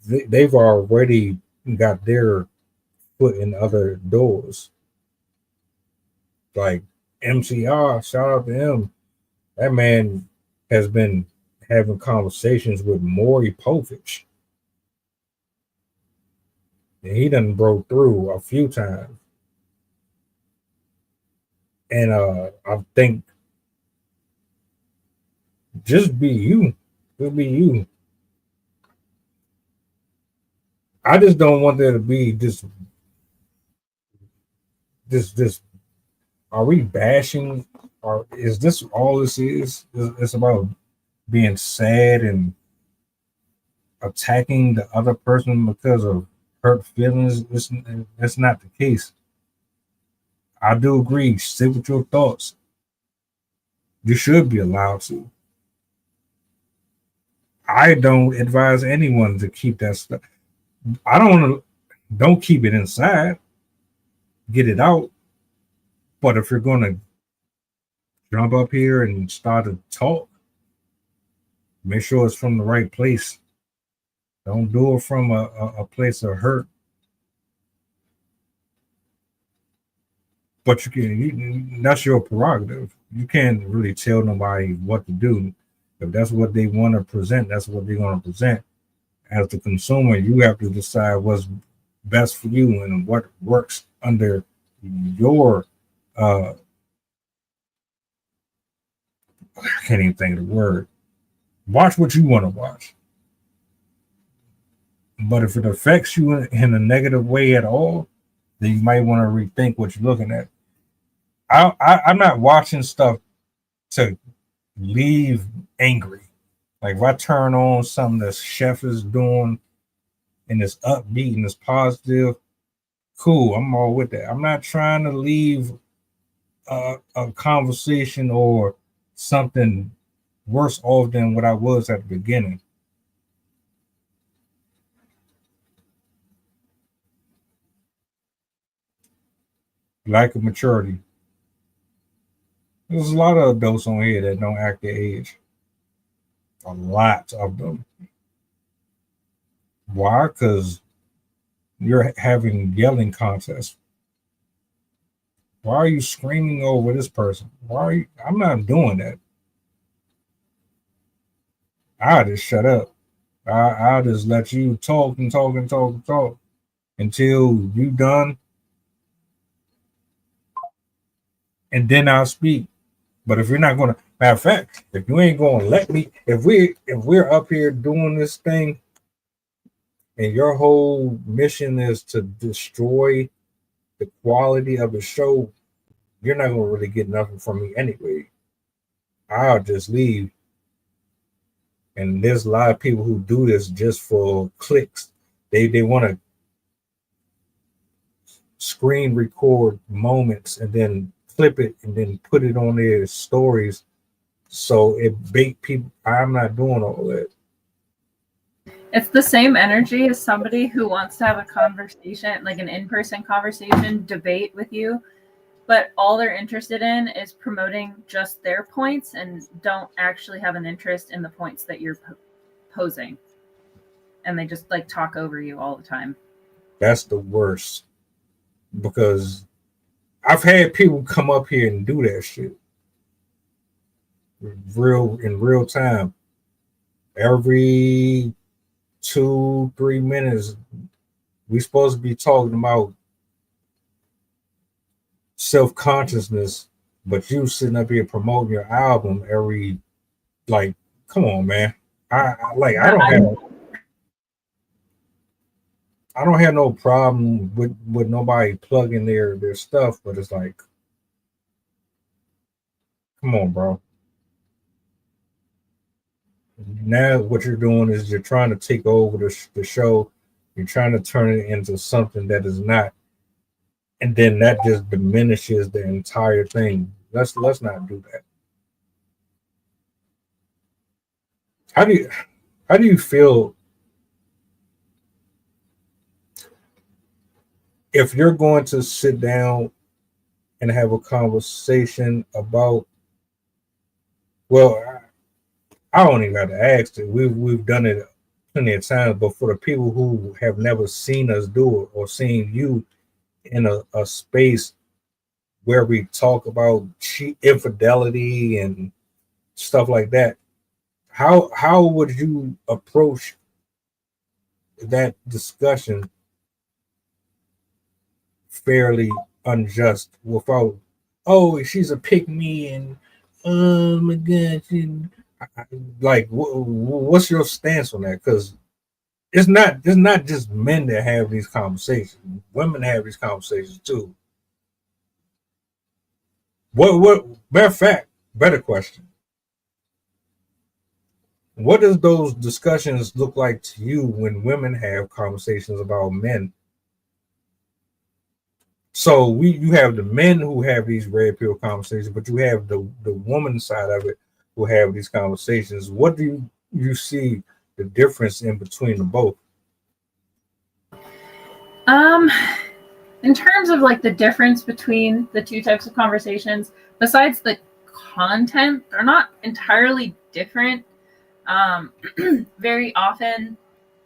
they've already got their foot in other doors. Like MCR, shout out to him. That man has been having conversations with Maury Povich. And he done broke through a few times. And I think just be you. Just be you. I just don't want there to be this. Are we bashing? Or is this all this is? It's about being sad and attacking the other person because of hurt feelings. That's not the case. I do agree. Sit with your thoughts. You should be allowed to. I don't advise anyone to keep that stuff. Don't keep it inside. Get it out. But if you're going to jump up here and start to talk, make sure it's from the right place. Don't do it from a place of hurt. but that's your prerogative. You can't really tell nobody what to do. If that's what they want to present, that's what they're going to present. As the consumer, you have to decide what's best for you and what works under your I can't even think of the word. Watch what you want to watch. But if it affects you in a negative way at all, then you might want to rethink what you're looking at. I'm not watching stuff to leave angry. Like if I turn on something that Chef is doing and it's upbeat and it's positive, cool, I'm all with that. I'm not trying to leave a conversation or something worse off than what I was at the beginning. Lack of maturity. There's a lot of adults on here that don't act their age. A lot of them. Why? Because you're having yelling contests. Why are you screaming over this person? Why are you? I'm not doing that. I'll just shut up. I'll just let you talk and talk and talk and talk until you done, and then I'll speak. But if you're not going to, matter of fact, if you ain't going to let me, if we're up here doing this thing, and your whole mission is to destroy the quality of the show, you're not going to really get nothing from me anyway. I'll just leave. And there's a lot of people who do this just for clicks. They want to screen record moments and then clip it and then put it on their stories. So it bait people. I'm not doing all that. It's the same energy as somebody who wants to have a conversation, like an in-person conversation, debate with you, but all they're interested in is promoting just their points and don't actually have an interest in the points that you're posing. And they just like talk over you all the time. That's the worst, because I've had people come up here and do that shit in real time. Every 2-3 minutes, we supposed to be talking about self-consciousness, but you sitting up here promoting your album every, like, come on, man. I don't have no problem with nobody plugging their stuff, but it's like, come on, bro. Now what you're doing is you're trying to take over the show. You're trying to turn it into something that is not, and then that just diminishes the entire thing. Let's not do that. How do you feel if you're going to sit down and have a conversation about, well, I don't even have to ask it. We've done it plenty of times, but for the people who have never seen us do it or seen you in a space where we talk about infidelity and stuff like that, how would you approach that discussion fairly unjust without, oh, she's a pick me and oh my god, like what's your stance on that? Because it's not just men that have these conversations. Women have these conversations too. What matter of fact, better question. What does those discussions look like to you when women have conversations about men? So you have the men who have these red pill conversations, but you have the woman side of it who have these conversations. What do you see the difference in between the both? In terms of like the difference between the two types of conversations, besides the content, they're not entirely different. Very often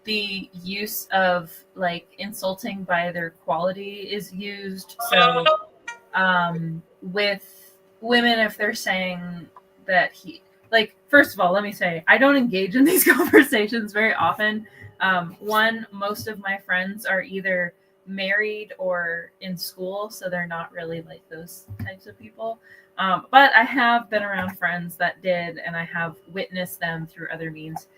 the use of like insulting by their quality is used. So with women if they're saying that like, first of all, let me say, I don't engage in these conversations very often. One, most of my friends are either married or in school, so they're not really like those types of people. But I have been around friends that did, and I have witnessed them through other means.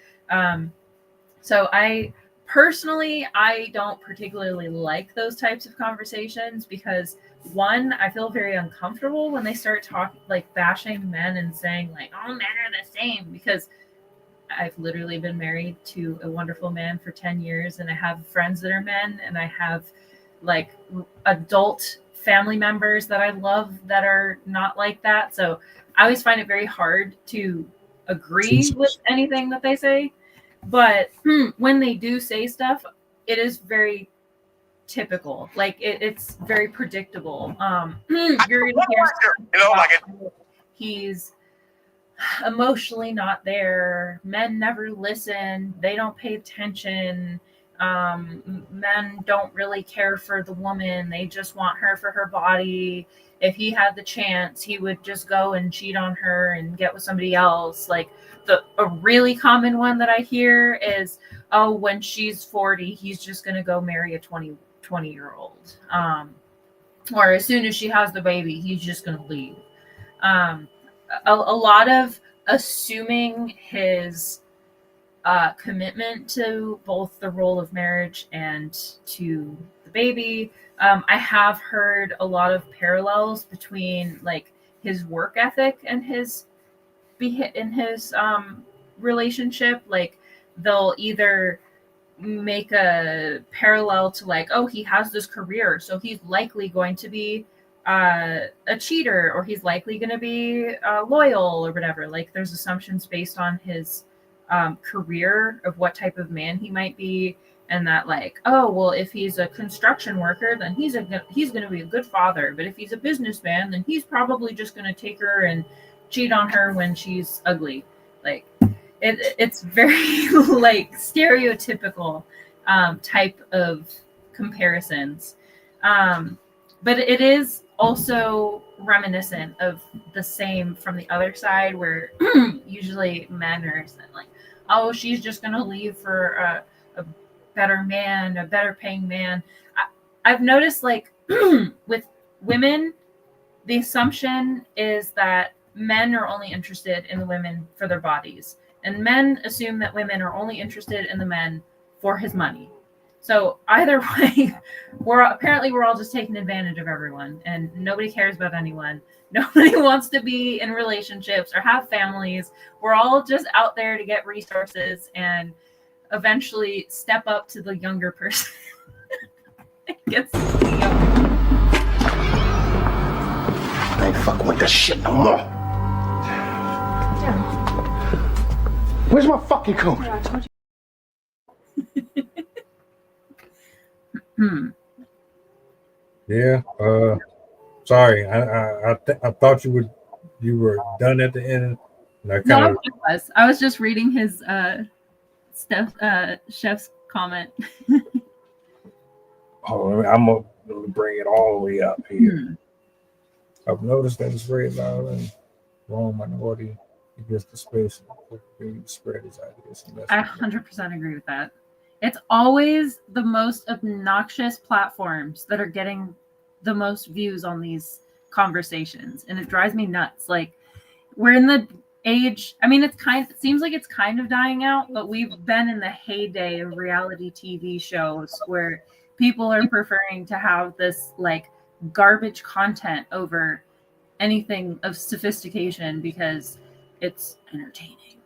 So I personally, I don't particularly like those types of conversations because, one, I feel very uncomfortable when they start talking, like bashing men and saying like, "Oh, men are the same," because I've literally been married to a wonderful man for 10 years, and I have friends that are men, and I have like adult family members that I love that are not like that. So I always find it very hard to agree with anything that they say. But when they do say stuff, it is very typical. Like it's very predictable. You're gonna hear he's emotionally not there. Men never listen. They don't pay attention. Men don't really care for the woman. They just want her for her body. If he had the chance, he would just go and cheat on her and get with somebody else. Like a really common one that I hear is, oh, when she's 40, he's just going to go marry a 20-year-old. Or as soon as she has the baby, he's just going to leave. A lot of assuming his commitment to both the role of marriage and to the baby. I have heard a lot of parallels between like his work ethic and his relationship. Like they'll either make a parallel to like, oh, he has this career, so he's likely going to be a cheater, or he's likely going to be loyal or whatever. Like there's assumptions based on his career of what type of man he might be, and that like, oh, well, if he's a construction worker, then he's going to be a good father, but if he's a businessman, then he's probably just going to take her and cheat on her when she's ugly. Like it's very like stereotypical type of comparisons, but it is also reminiscent of the same from the other side, where usually men are like, oh, she's just going to leave for a better man, a better paying man. I've noticed like with women, the assumption is that men are only interested in the women for their bodies, and men assume that women are only interested in the men for his money. So either way, we're all just taking advantage of everyone, and nobody cares about anyone. Nobody wants to be in relationships or have families. We're all just out there to get resources and eventually step up to the younger person. I ain't fucking with this shit no more. Where's my fucking coat? Yeah. Sorry. I thought you were done at the end. No, I was just reading his chef's comment. Oh, I'm gonna bring it all the way up here. I've noticed that it's very loud and wrong minority against the space to spread his ideas. I 100% agree with that. It's always the most obnoxious platforms that are getting the most views on these conversations, and it drives me nuts. Like, we're in the age, I mean, it seems like it's kind of dying out, but we've been in the heyday of reality TV shows where people are preferring to have this like garbage content over anything of sophistication because it's entertaining.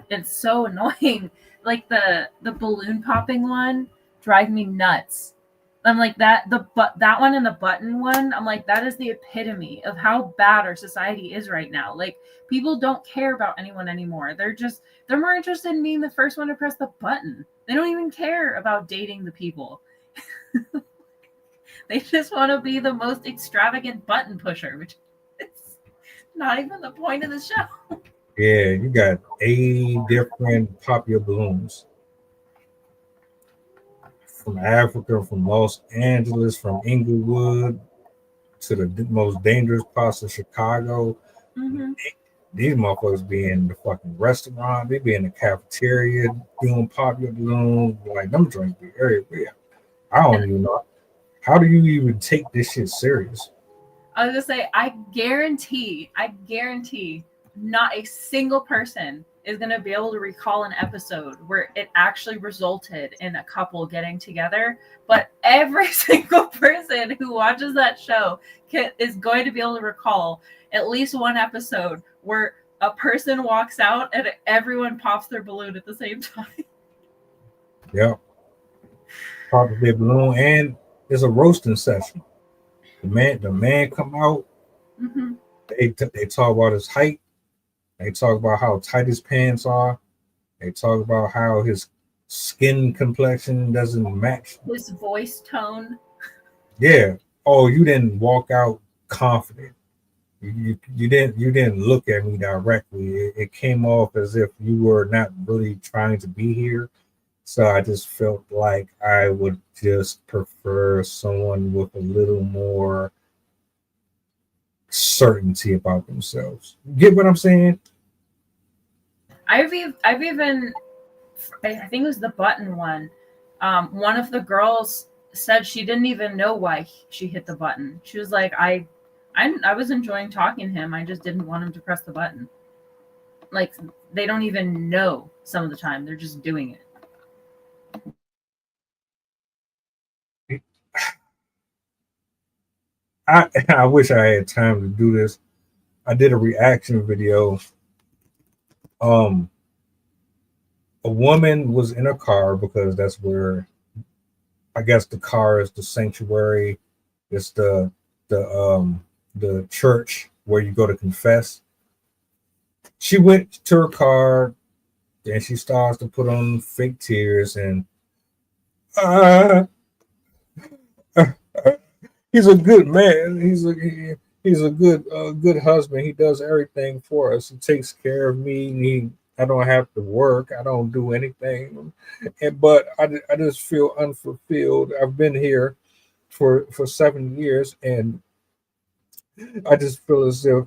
It's so annoying. Like the balloon popping one drive me nuts. I'm like that one and the button one, I'm like, that is the epitome of how bad our society is right now. Like, people don't care about anyone anymore. They're more interested in being the first one to press the button. They don't even care about dating the people. They just want to be the most extravagant button pusher, which is not even the point of the show. Yeah, you got 80 different popular balloons. From Africa, from Los Angeles, from Inglewood, to the most dangerous parts of Chicago. Mm-hmm. These motherfuckers be in the fucking restaurant, they be in the cafeteria doing popular balloons, like them drinks be everywhere. I don't even know. How do you even take this shit serious? I was gonna say, I guarantee, not a single person is gonna be able to recall an episode where it actually resulted in a couple getting together. But every single person who watches that show is going to be able to recall at least one episode where a person walks out and everyone pops their balloon at the same time. Yep. Pop their balloon, and it's a roasting session. The man come out. Mm-hmm. They talk about his height. They talk about how tight his pants are. They talk about how his skin complexion doesn't match his voice tone. Yeah. Oh, you didn't walk out confident. You didn't look at me directly. It came off as if you were not really trying to be here. So I just felt like I would just prefer someone with a little more certainty about themselves. Get what I'm saying? I've even, I think it was the button one. One of the girls said she didn't even know why she hit the button. She was like, I was enjoying talking to him. I just didn't want him to press the button. Like, they don't even know some of the time. They're just doing it. I wish I had time to do this. I did a reaction video. A woman was in a car because that's where, I guess, the car is the sanctuary. It's the church where you go to confess. She went to her car and she starts to put on fake tears and he's a good man. He's a good husband. He does everything for us. He takes care of me. I don't have to work. I don't do anything. But I just feel unfulfilled. I've been here for 7 years and I just feel as if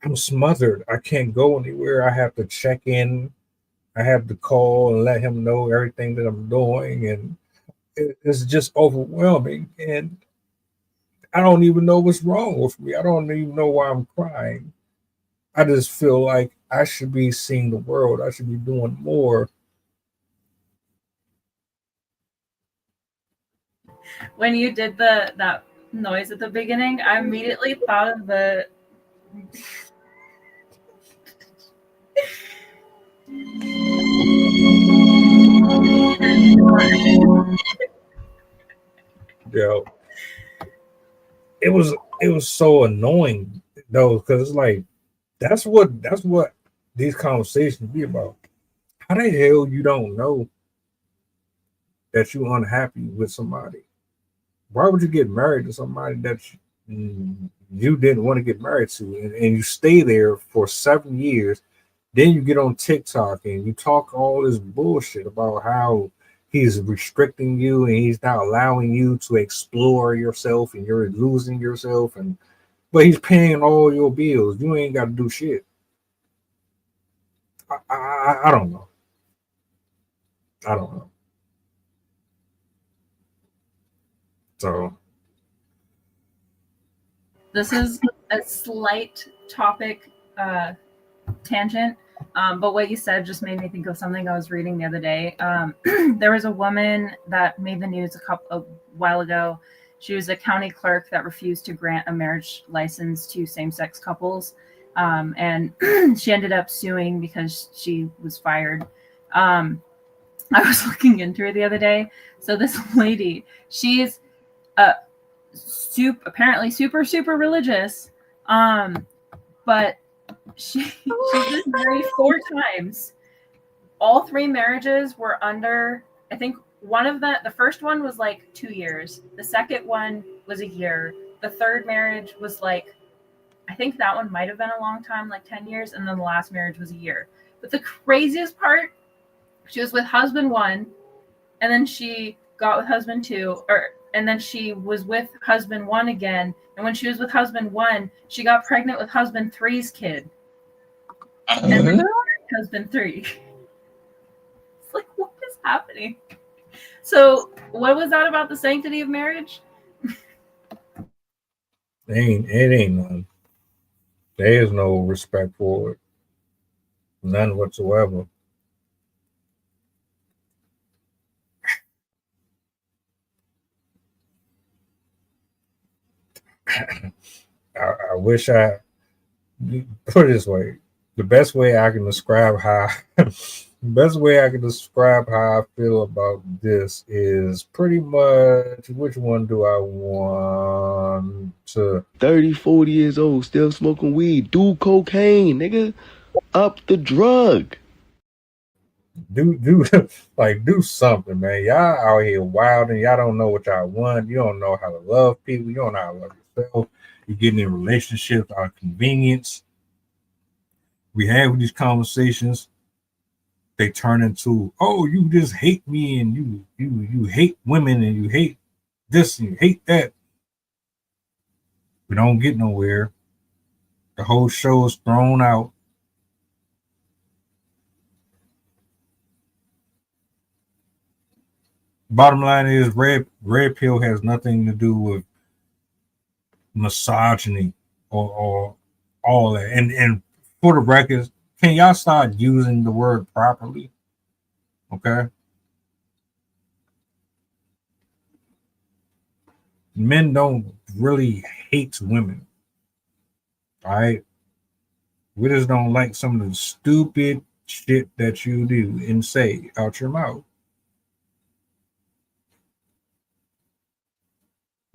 I'm smothered. I can't go anywhere. I have to check in. I have to call and let him know everything that I'm doing. And it's just overwhelming. And I don't even know what's wrong with me. I don't even know why I'm crying. I just feel like I should be seeing the world. I should be doing more. When you did that noise at the beginning, I immediately thought of the Yeah. It was so annoying though, because it's like that's what these conversations be about. How the hell you don't know that you're unhappy with somebody? Why would you get married to somebody that you didn't want to get married to, and you stay there for 7 years? Then you get on TikTok and you talk all this bullshit about how he's restricting you and he's not allowing you to explore yourself and you're losing yourself, but he's paying all your bills. You ain't got to do shit. I don't know. I don't know. So this is a slight topic tangent, but what you said just made me think of something I was reading the other day. There was a woman that made the news a while ago. She was a county clerk that refused to grant a marriage license to same-sex couples, and she ended up suing because she was fired. I was looking into her the other day. So this lady, she's apparently super religious, but she's been married 4 times. All 3 marriages were under, I think the first one was like 2 years. The second one was a year. The third marriage was like, I think that one might have been a long time, like 10 years. And then the last marriage was a year. But the craziest part, she was with husband 1, and then she got with husband 2, or and then she was with husband 1 again. And when she was with husband 1, she got pregnant with husband 3's kid. And then husband 3. It's like, what is happening? So, what was that about the sanctity of marriage? It ain't none. There is no respect for it. None whatsoever. I wish I put it this way. The best way I can describe how I feel about this is pretty much, which one do I want to 30, 40 years old, still smoking weed, do cocaine, nigga. Up the drug. do like do something, man. Y'all out here wild and y'all don't know what y'all want. You don't know how to love people. You don't know how to love yourself. You're getting in relationships out of convenience. We have these conversations. They turn into, oh, you just hate me and you hate women and you hate this and you hate that. We don't get nowhere. The whole show is thrown out. Bottom line is red pill has nothing to do with misogyny or all that. And for the record, can y'all start using the word properly? Okay. Men don't really hate women. All right. We just don't like some of the stupid shit that you do and say out your mouth.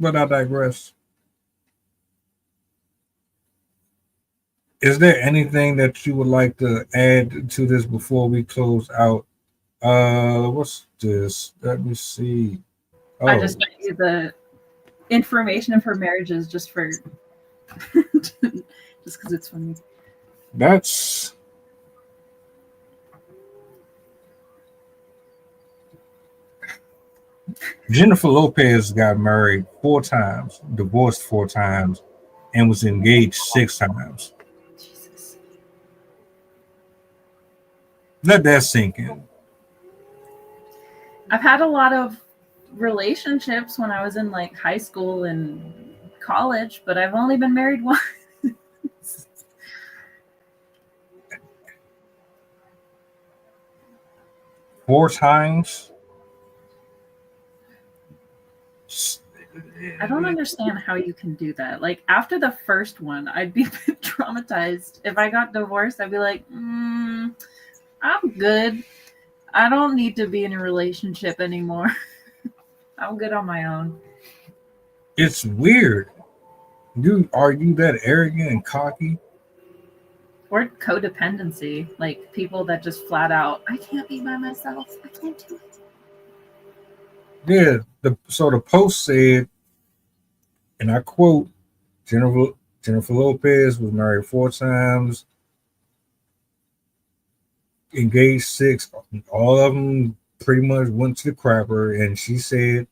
But I digress. Is there anything that you would like to add to this before we close out? What's this? Let me see. Oh. I just sent you the information for marriages just for just because it's funny. That's Jennifer Lopez got married 4 times, divorced 4 times, and was engaged 6 times. Jesus. Let that sink in. I've had a lot of relationships when I was in like high school and college, but I've only been married once. 4 times. I don't understand how you can do that. Like after the first one, I'd be a bit traumatized. If I got divorced, I'd be like, I'm good. I don't need to be in a relationship anymore. I'm good on my own. It's weird. Are you that arrogant and cocky? Or codependency, like people that just flat out, I can't be by myself. I can't do it. Yeah. So the post said, and I quote, Jennifer Lopez was married 4 times, engaged 6. All of them pretty much went to the crapper, and she said,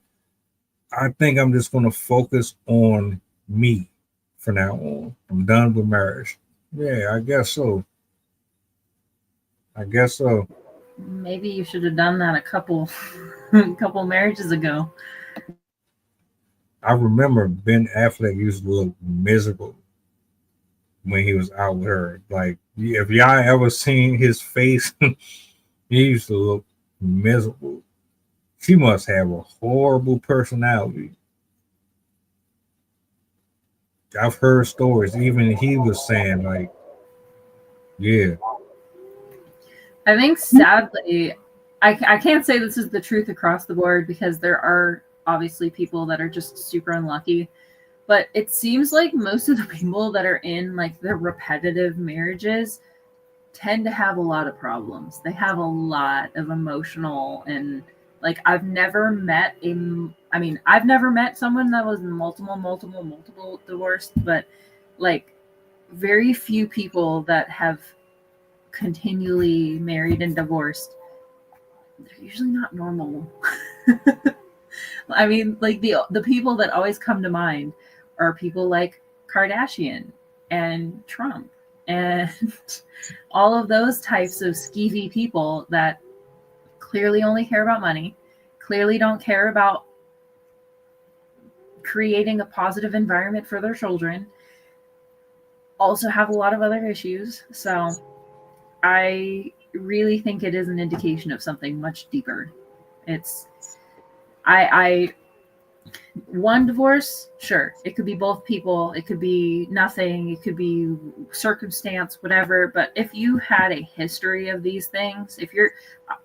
I think I'm just going to focus on me from now on. I'm done with marriage. Yeah, I guess so. Maybe you should have done that a couple marriages ago. I remember Ben Affleck used to look miserable when he was out with her. Like, if y'all ever seen his face, he used to look miserable. She must have a horrible personality. I've heard stories. Even he was saying, like, yeah. I think sadly, I can't say this is the truth across the board because there are obviously people that are just super unlucky. But it seems like most of the people that are in like the repetitive marriages tend to have a lot of problems. They have a lot of emotional and like I've never met someone that was multiple divorced, but like very few people that have continually married and divorced. They're usually not normal. I mean, like the people that always come to mind are people like Kardashian and Trump and all of those types of skeevy people that clearly only care about money, clearly don't care about creating a positive environment for their children, also have a lot of other issues. So I really think it is an indication of something much deeper. It's I one divorce, sure, it could be both people, it could be nothing, it could be circumstance, whatever. But if you had a history of these things, if you're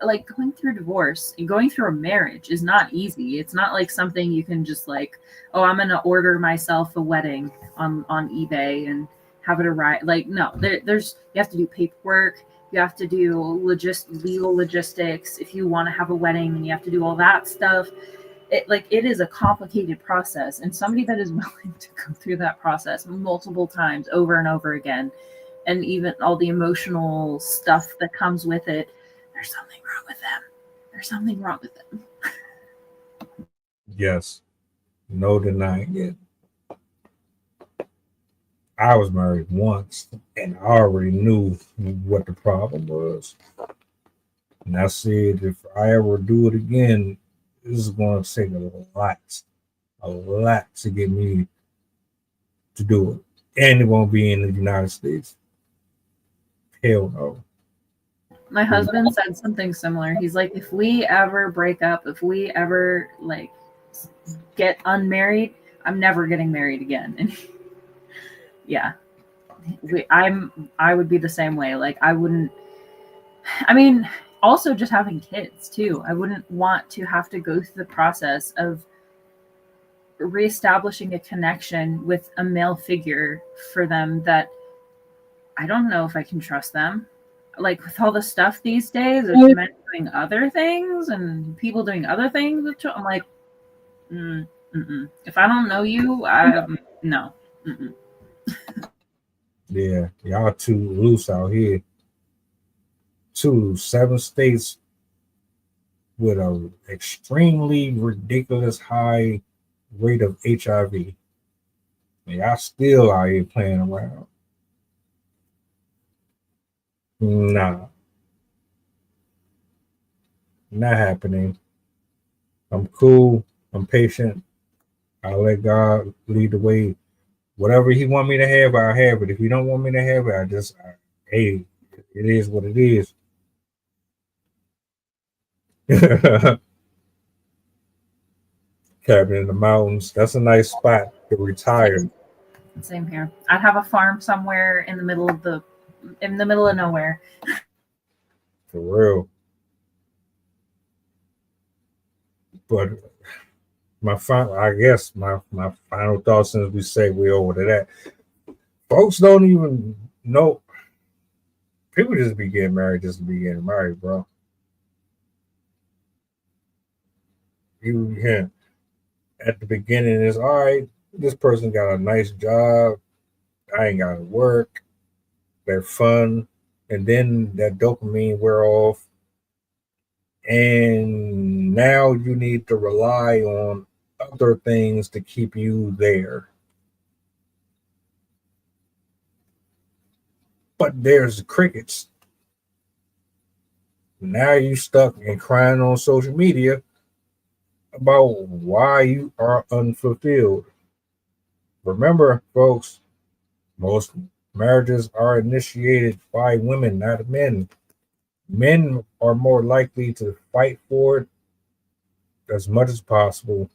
like going through divorce and going through a marriage is not easy. It's not like something you can just like, oh, I'm gonna order myself a wedding on eBay and have it arrive. Like, no, there's you have to do paperwork, you have to do legal logistics. If you want to have a wedding, and you have to do all that stuff. It is a complicated process, and somebody that is willing to go through that process multiple times over and over again, and even all the emotional stuff that comes with it, there's something wrong with them. There's something wrong with them. Yes, no denying it. I was married once, and I already knew what the problem was. And I said, if I ever do it again, this is going to take a lot to get me to do it. And it won't be in the United States. Hell no. My husband said something similar. He's like, if we ever break up, if we ever like get unmarried, I'm never getting married again. And yeah, I would be the same way. Like I wouldn't, I mean, also just having kids too. I wouldn't want to have to go through the process of reestablishing a connection with a male figure for them that I don't know if I can trust them. Like with all the stuff these days, there's men doing other things and people doing other things. I'm like, if I don't know you, no. Yeah, y'all too loose out here. 7 states with an extremely ridiculous high rate of HIV. And y'all still out here playing around. Nah. Not happening. I'm cool. I'm patient. I'll let God lead the way. Whatever he want me to have, I'll have it. If he don't want me to have it, hey, it is what it is. Cabin in the mountains. That's a nice spot to retire. Same here. I'd have a farm somewhere in the middle of nowhere. For real. But my final thought, since we say we're over to that, folks don't even know. People just be getting married just to be getting married, bro. At the beginning, it's all right. This person got a nice job. I ain't got to work. They're fun. And then that dopamine wear off. And now you need to rely on other things to keep you there. But there's crickets. Now you stuck and crying on social media about why you are unfulfilled. Remember, folks, most marriages are initiated by women, not men. Men are more likely to fight for it as much as possible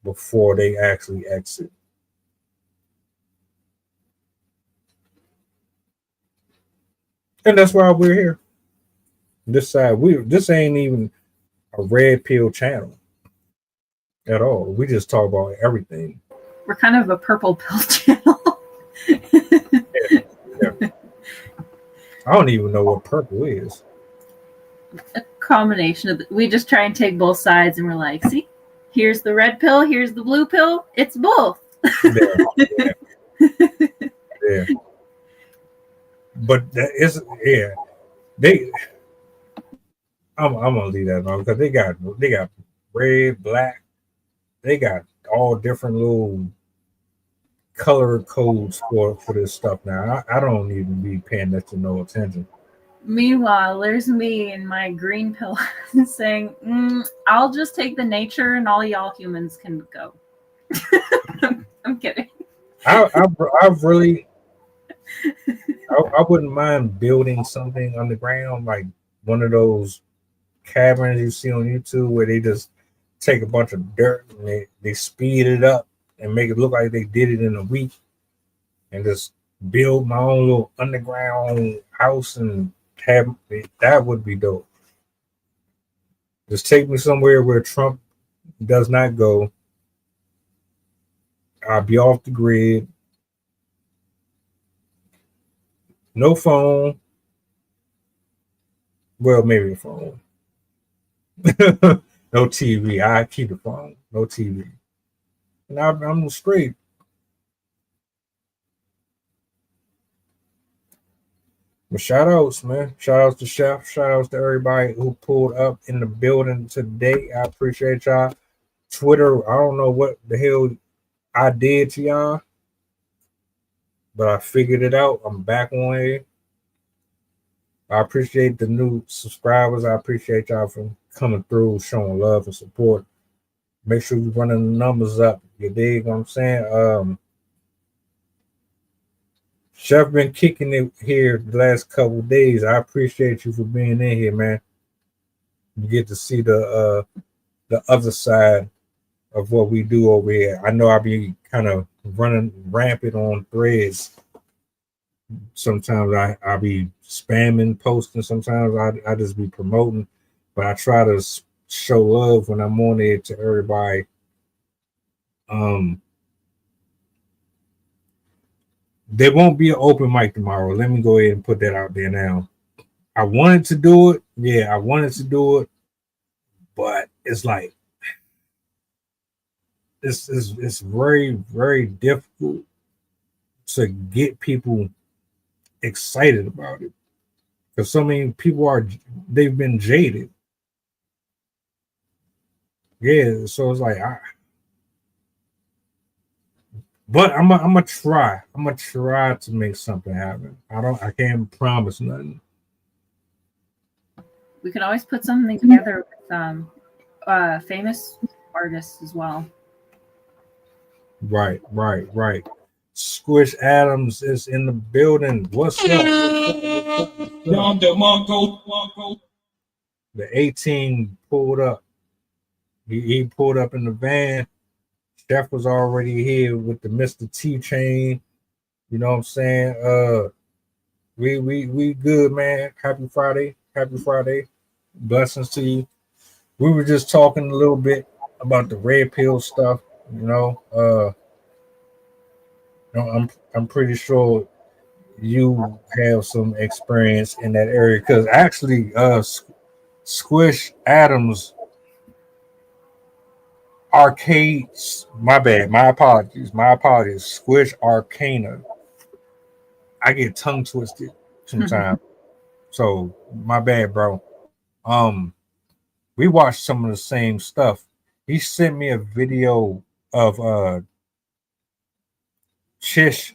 before they actually exit. And that's why we're here. This side, this ain't even a red pill channel at all. We just talk about everything. We're kind of a purple pill channel. Yeah. I don't even know what purple is. A combination of we just try and take both sides, and we're like, see, here's the red pill, here's the blue pill. It's both. Yeah. But that is, I'm gonna leave that alone because they got red, black, they got all different little color codes for this stuff now. I don't even be paying that to no attention. Meanwhile, there's me in my green pill saying, I'll just take the nature and all y'all humans can go. I'm kidding. I really, I wouldn't mind building something underground, like one of those caverns you see on YouTube where they just take a bunch of dirt and they speed it up and make it look like they did it in a week, and just build my own little underground house and have that would be dope. Just take me somewhere where Trump does not go. I'll be off the grid. No phone. Well, maybe a phone. No TV. I keep the phone. No TV. And I'm straight. But shout outs, man. Shout outs to Chef. Shout outs to everybody who pulled up in the building today. I appreciate y'all. Twitter, I don't know what the hell I did to y'all, but I figured it out. I'm back on here. I appreciate the new subscribers. I appreciate y'all for coming through, showing love and support. Make sure you're running the numbers up. You dig what I'm saying? Chef been kicking it here the last couple of days. I appreciate you for being in here, man. You get to see the other side of what we do over here. I know I be kind of running rampant on threads. Sometimes I be spamming, posting. Sometimes I just be promoting, but I try to show love when I'm on there to everybody. There won't be an open mic tomorrow. Let me go ahead and put that out there now. I wanted to do it. Yeah, I wanted to do it, but it's like it's very, very difficult to get people excited about it, because so many people they've been jaded. Yeah, so it's like but I'm gonna try. I'm gonna try to make something happen. I can't promise nothing. We could always put something together with famous artists as well. Right. Squish Adams is in the building. What's up? The 18 pulled up. He pulled up in the van. Chef was already here with the Mr. T chain. You know what I'm saying? We good, man. Happy Friday. Blessings to you. We were just talking a little bit about the red pill stuff. I'm pretty sure you have some experience in that area, because actually Squish Adams Arcades, my apologies, Squish Arcana. I get tongue twisted sometimes. So my bad, bro. We watched some of the same stuff. He sent me a video of Shish.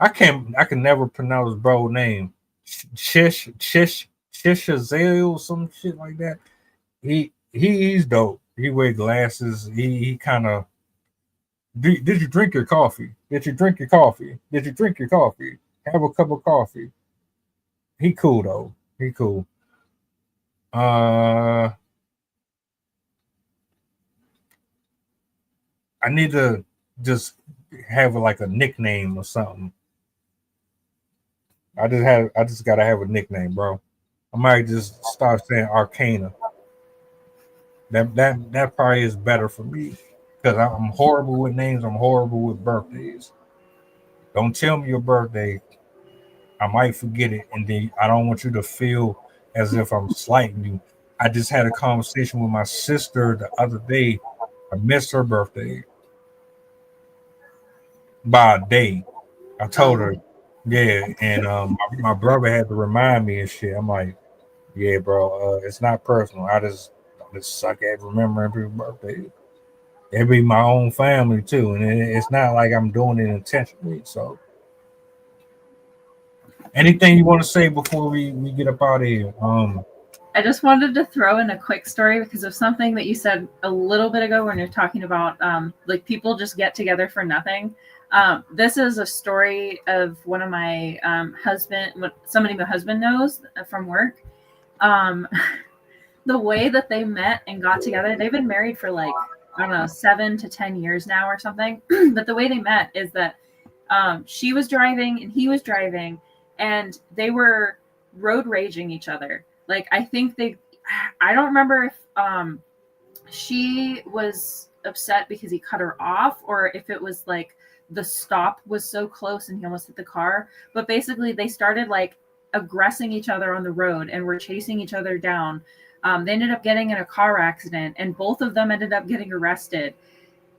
I can never pronounce bro name. Shishazale, some shit like that. He's dope. He wear glasses. He kind of. Did you drink your coffee? Have a cup of coffee. He cool though. I need to just have like a nickname or something. I just gotta have a nickname, bro. I might just start saying Arcana. That probably is better for me, because I'm horrible with names. I'm horrible with birthdays. Don't tell me your birthday. I might forget it, and then I don't want you to feel as if I'm slighting you. I just had a conversation with my sister the other day. I missed her birthday by a day. I told her, yeah, and my brother had to remind me and shit. I'm like, yeah, bro, it's not personal. I just just suck at remembering people's birthdays. It be my own family too, and it's not like I'm doing it intentionally. So, anything you want to say before we get up out of here? I just wanted to throw in a quick story because of something that you said a little bit ago when you're talking about like people just get together for nothing. This is a story of one of my somebody my husband knows from work. The way that they met and got together, they've been married for like, I don't know, 7 to 10 years now or something. But the way they met is that she was driving and he was driving, and they were road raging each other. Like, I don't remember if she was upset because he cut her off, or if it was like the stop was so close and he almost hit the car. But basically they started like aggressing each other on the road and were chasing each other down. They ended up getting in a car accident, and both of them ended up getting arrested.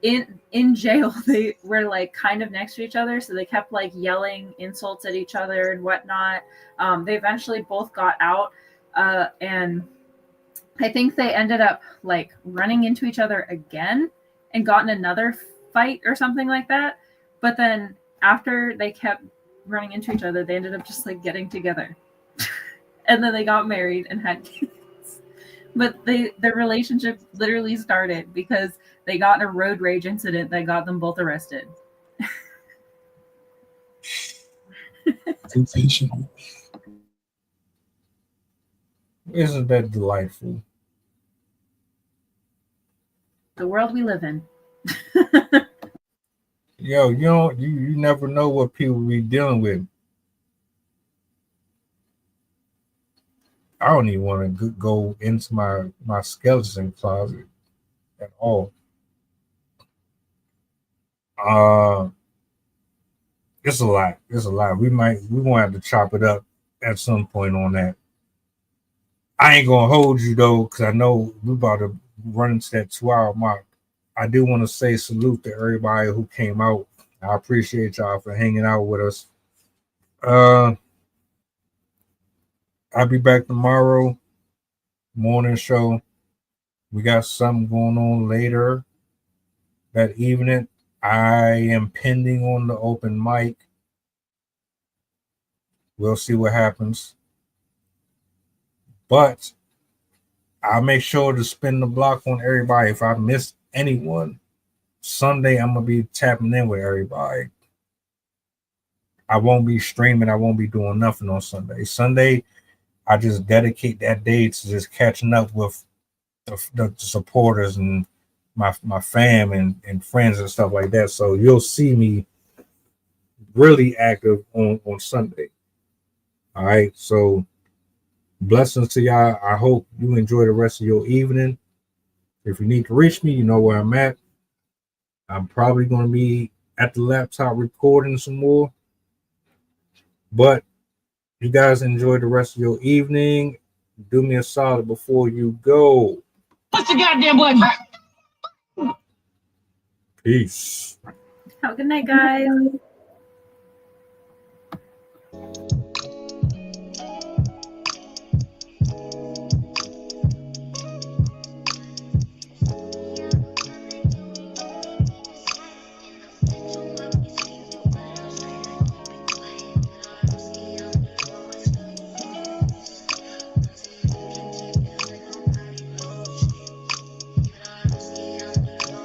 In jail, they were like kind of next to each other, so they kept like yelling insults at each other and whatnot. They eventually both got out, and I think they ended up like running into each other again and got in another fight or something like that. But then after they kept running into each other, they ended up just like getting together. And then they got married and had kids. But their relationship literally started because they got in a road rage incident that got them both arrested. Sensational. Isn't that delightful? The world we live in. Yo, you never know what people be dealing with. I don't even want to go into my skeleton closet at all. It's a lot. It's a lot. We're gonna have to chop it up at some point on that. I ain't gonna hold you though, because I know we're about to run into that 2-hour mark. I do want to say salute to everybody who came out. I appreciate y'all for hanging out with us. I'll be back tomorrow morning show. We got something going on later that evening. I am pending on the open mic. We'll see what happens. But I'll make sure to spin the block on everybody. If I miss anyone, Sunday I'm going to be tapping in with everybody. I won't be streaming. I won't be doing nothing on Sunday. Sunday, I just dedicate that day to just catching up with the supporters and my fam and friends and stuff like that. So you'll see me really active on Sunday. All right. So blessings to y'all. I hope you enjoy the rest of your evening. If you need to reach me, you know where I'm at. I'm probably going to be at the laptop recording some more. But you guys enjoy the rest of your evening. Do me a solid before you go. What's the goddamn button? Peace. Have a good night, guys.